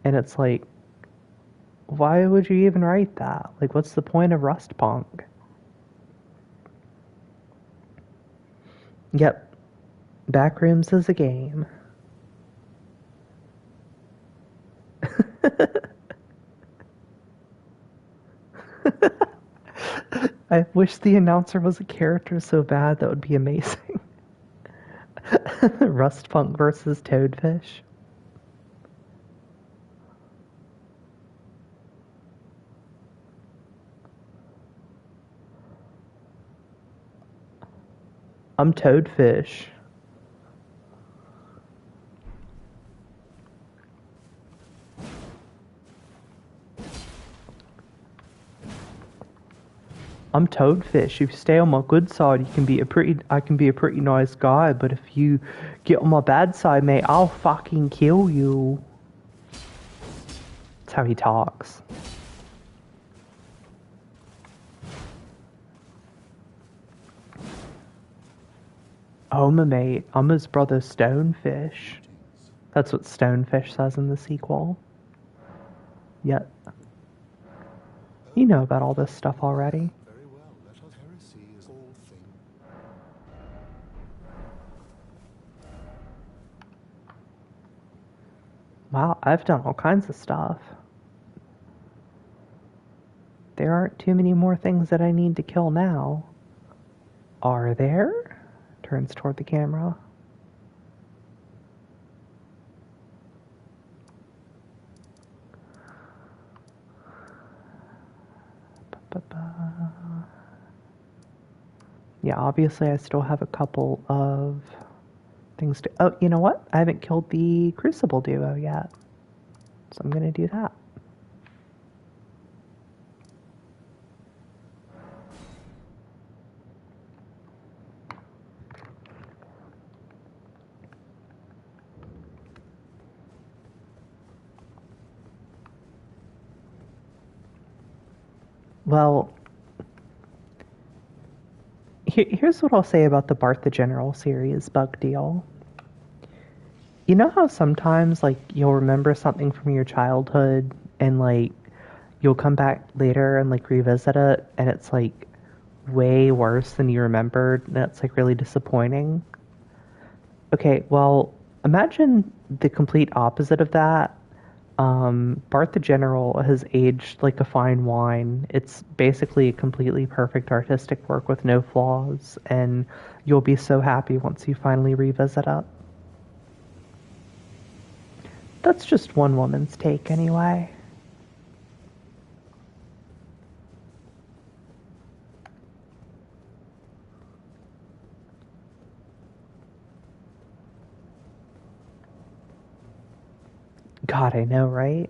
And it's like, why would you even write that? Like, what's the point of Rustpunk? Yep, Backrooms is a game. I wish the announcer was a character so bad. That would be amazing. Rustpunk versus Toadfish. I'm Toadfish. I'm Toadfish. If you stay on my good side, I can be a pretty nice guy. But if you get on my bad side, mate, I'll fucking kill you. That's how he talks. Oh, my mate, I'm his brother Stonefish. That's what Stonefish says in the sequel. Yet. You know about all this stuff already. Very well. Let us heresy is all thing. Wow, I've done all kinds of stuff. There aren't too many more things that I need to kill now. Are there? Turns toward the camera. Yeah, obviously I still have a couple of things to... Oh, you know what? I haven't killed the Crucible duo yet. So I'm going to do that. Well, here's what I'll say about the Bart the General series bug deal. You know how sometimes, like, you'll remember something from your childhood and, like, you'll come back later and, like, revisit it and it's, like, way worse than you remembered and it's, like, really disappointing? Okay, well, imagine the complete opposite of that. Bart the General has aged like a fine wine. It's basically a completely perfect artistic work with no flaws, and you'll be so happy once you finally revisit it. That's just one woman's take, anyway. God, I know, right?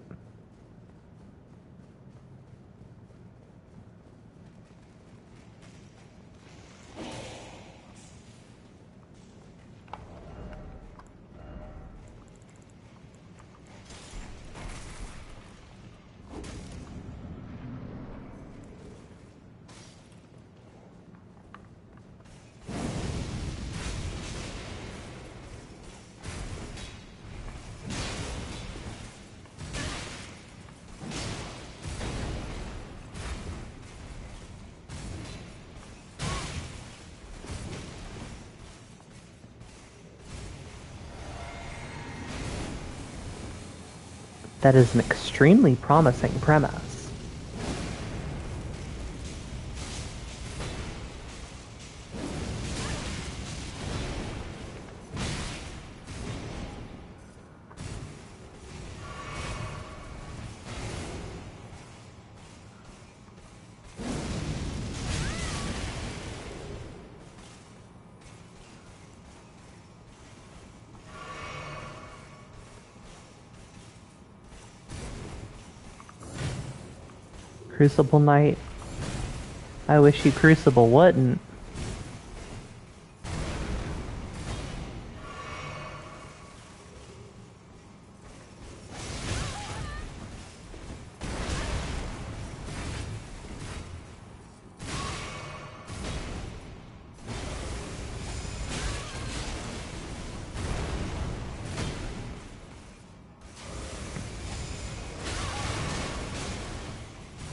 That is an extremely promising premise. Crucible Knight. I wish you Crucible wouldn't.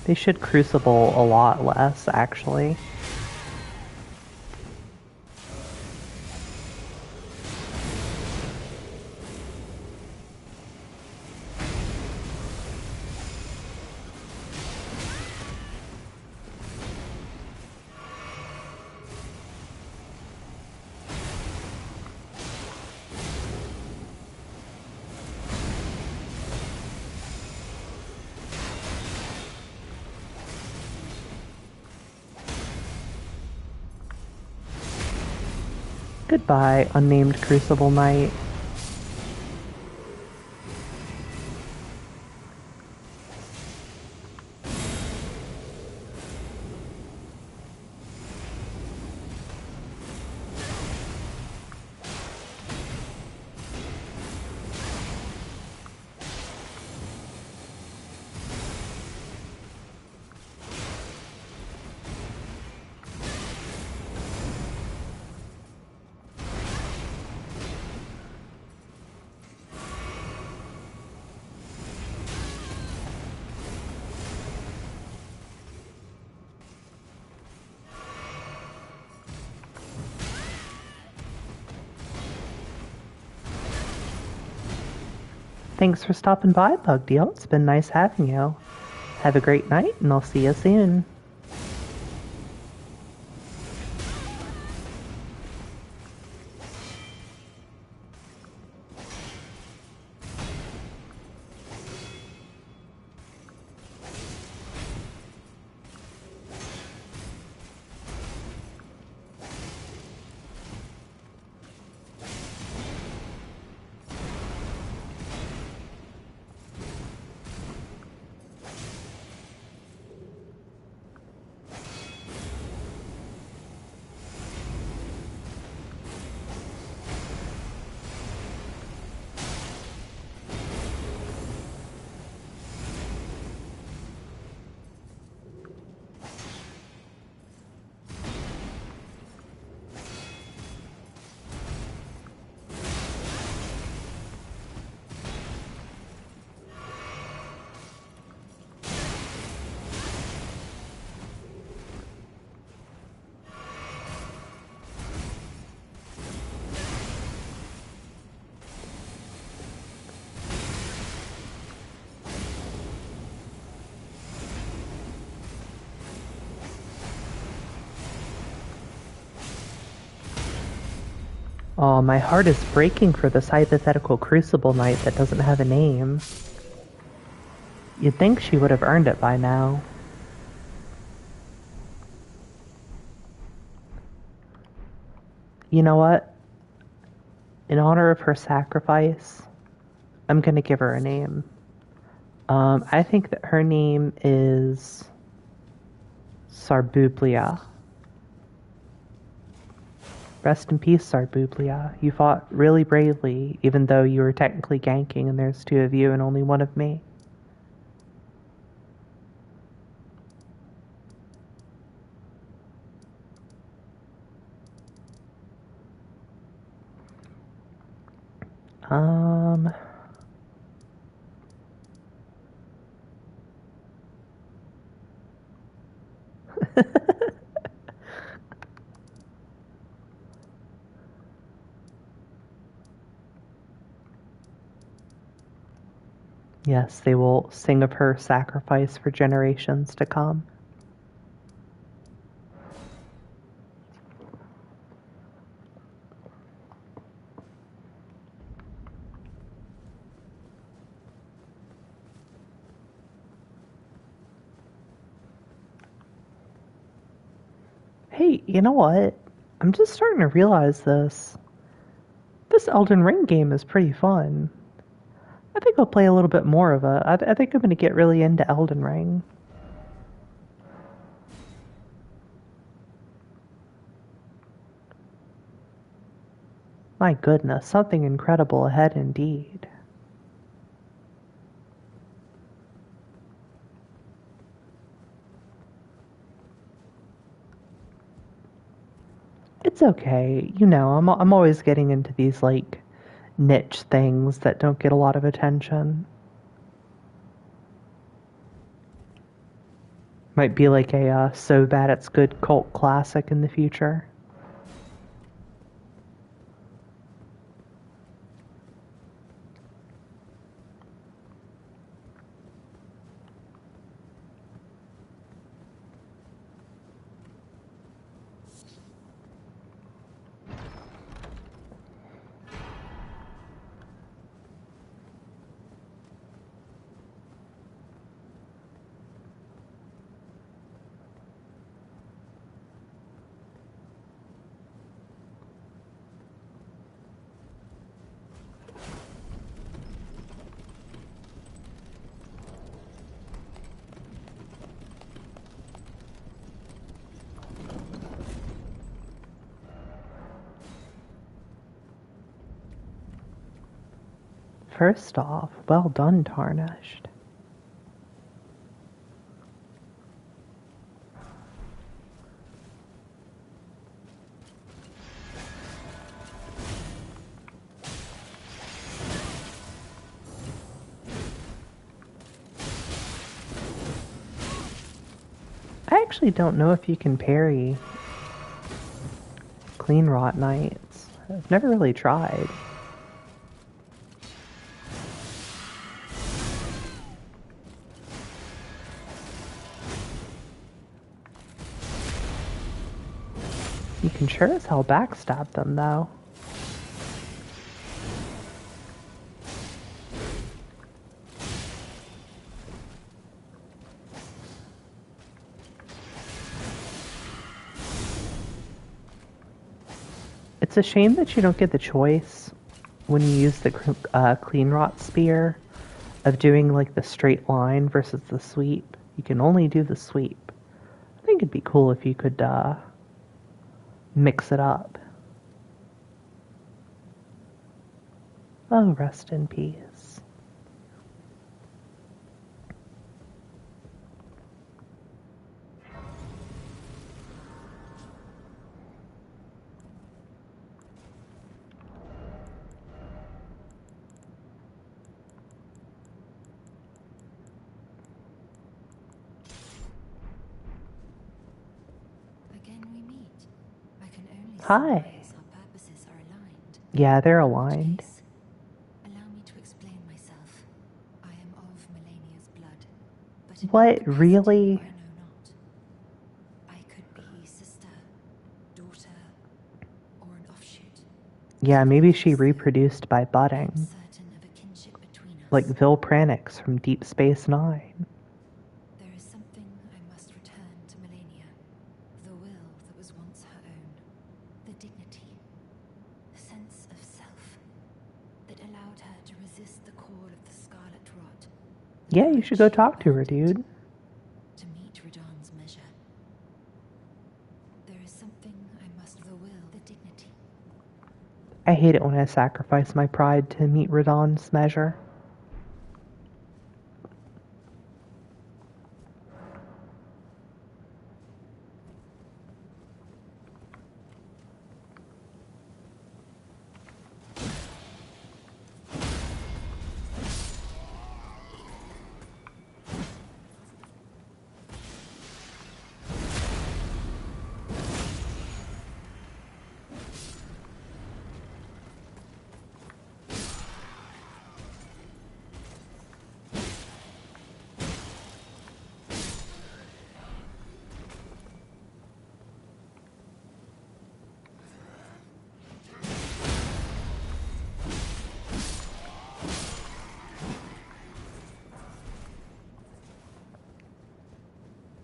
They should Crucible a lot less, actually. Goodbye, unnamed Crucible Knight. Thanks for stopping by, Bug Deal. It's been nice having you. Have a great night, and I'll see you soon. Oh, my heart is breaking for this hypothetical Crucible Knight that doesn't have a name. You'd think she would have earned it by now. You know what? In honor of her sacrifice, I'm gonna give her a name. I think that her name is Sarbublia. Rest in peace, Sarbublia. You fought really bravely, even though you were technically ganking and there's two of you and only one of me. Yes, they will sing of her sacrifice for generations to come. Hey, you know what? I'm just starting to realize this. This Elden Ring game is pretty fun. I think I'll play a little bit more of it. I think I'm going to get really into Elden Ring. My goodness, something incredible ahead indeed. It's okay. You know, I'm always getting into these like niche things that don't get a lot of attention. Might be like a so bad it's good cult classic in the future. First off, well done, Tarnished. I actually don't know if you can parry Clean Rot Knights. I've never really tried. You can sure as hell backstab them, though. It's a shame that you don't get the choice when you use the Clean Rot Spear of doing like the straight line versus the sweep. You can only do the sweep. I think it'd be cool if you could mix it up. Oh, rest in peace. Again we meet. I can only Hi. surmise our purposes are aligned. Yeah, they're In which aligned. case, allow me to explain myself. I am of Melania's blood, but in What, capacity really? I know not. I could be sister, daughter, or an offshoot. Yeah, maybe she reproduced by budding. Certain of a kinship between us. Like Vilpranix from Deep Space Nine. There is something I must return to Melania. The will that was once her own. The dignity. The sense of self. That allowed her to resist the call of the Scarlet Rot. Yeah, you should go talk to her, dude. To meet Radahn's measure. There is something I must. The will, the dignity. I hate it when I sacrifice my pride to meet Radahn's measure.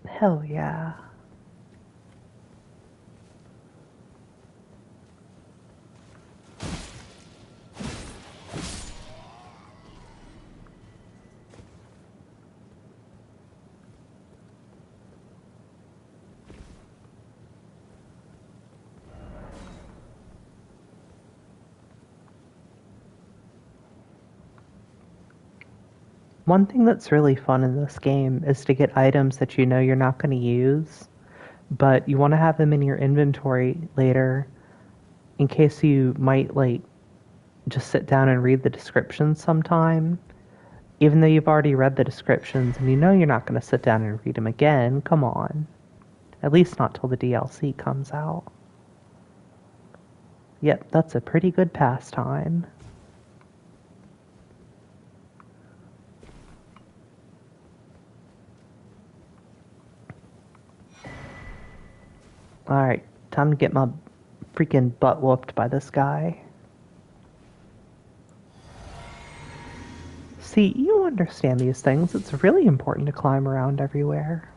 Hell yeah. One thing that's really fun in this game is to get items that you know you're not going to use, but you want to have them in your inventory later in case you might, like, just sit down and read the descriptions sometime. Even though you've already read the descriptions and you know you're not going to sit down and read them again, come on. At least not till the DLC comes out. Yep, that's a pretty good pastime. Alright, time to get my freaking butt whooped by this guy. See, you understand these things. It's really important to climb around everywhere.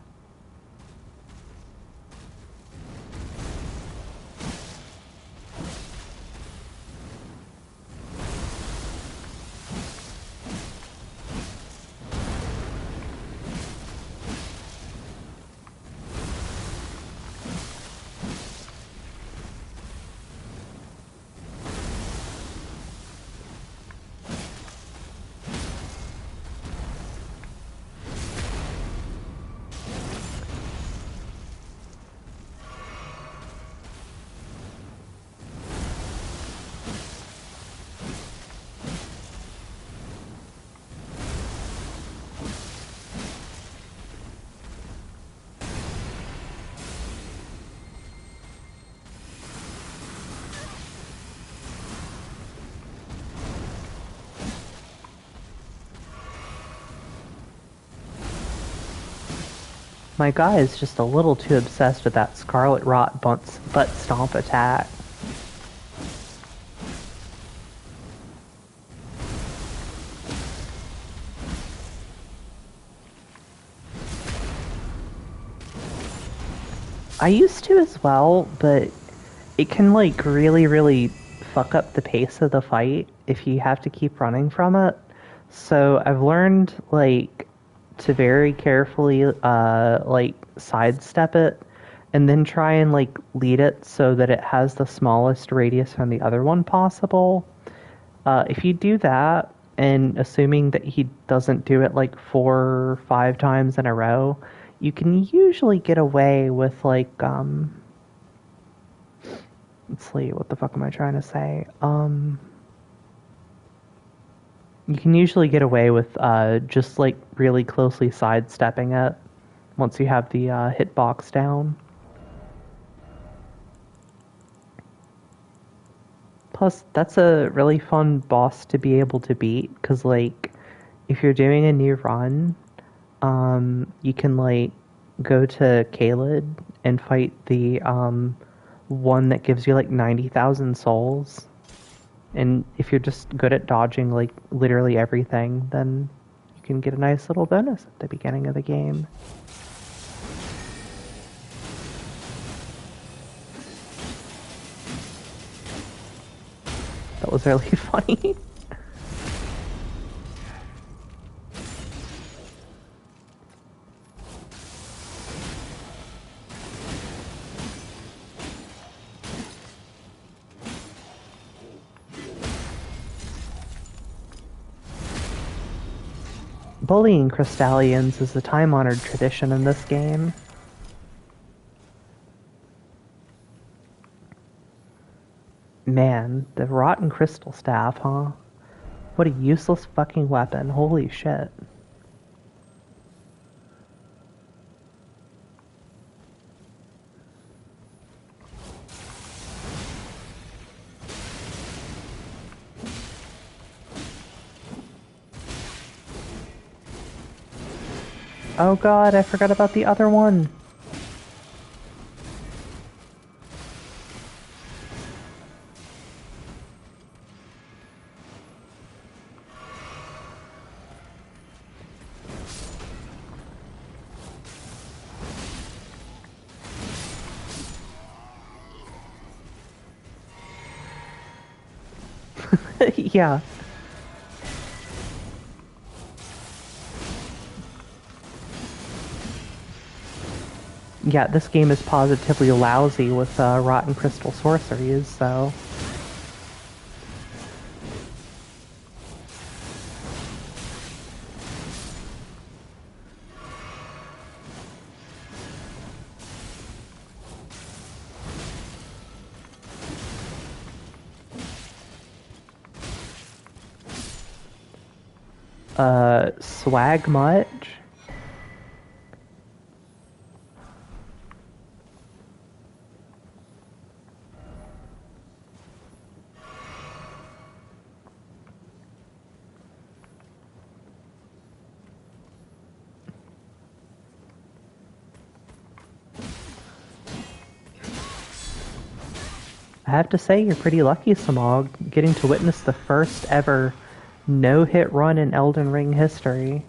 My guy is just a little too obsessed with that Scarlet Rot butt stomp attack. I used to as well, but it can, like, really fuck up the pace of the fight if you have to keep running from it. So I've learned, like, to very carefully, like, sidestep it, and then try and, like, lead it so that it has the smallest radius from the other one possible. If you do that, and assuming that he doesn't do it, like, 4 or 5 times in a row, you can usually get away with, like, let's see, what the fuck am I trying to say? You can usually get away with just, like, really closely sidestepping it once you have the hitbox down. Plus, that's a really fun boss to be able to beat, because, like, if you're doing a new run, you can, like, go to Caelid and fight the one that gives you, like, 90,000 souls. And if you're just good at dodging like literally everything, then you can get a nice little bonus at the beginning of the game. That was really funny. Bullying Crystallians is a time-honored tradition in this game. Man, the rotten crystal staff, huh? What a useless fucking weapon. Holy shit. Oh god, I forgot about the other one. Yeah. Yeah, this game is positively lousy with rotten crystal sorceries, so... swag much? I have to say, you're pretty lucky, Samog, getting to witness the first ever no-hit run in Elden Ring history.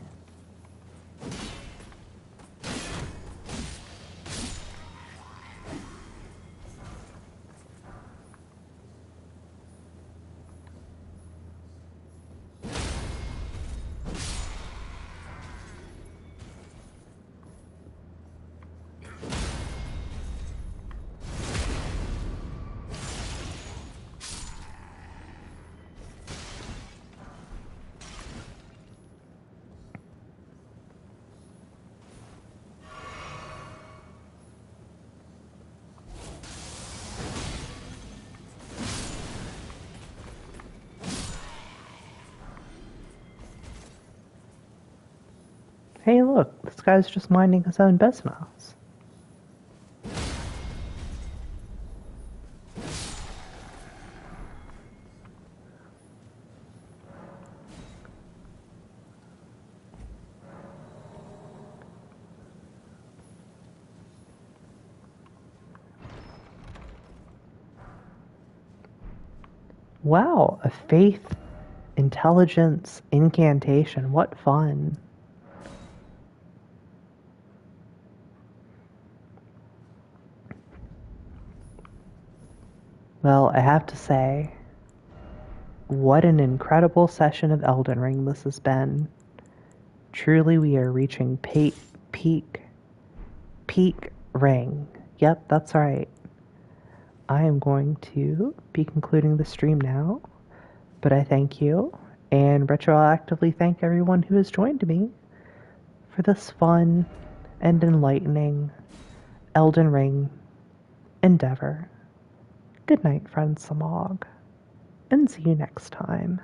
Hey look, this guy's just minding his own business. Wow, a faith, intelligence, incantation. What fun. Well, I have to say, what an incredible session of Elden Ring this has been. Truly, we are reaching peak ring. Yep, that's right. I am going to be concluding the stream now, but I thank you and retroactively thank everyone who has joined me for this fun and enlightening Elden Ring endeavor. Good night, friend Samog, and see you next time.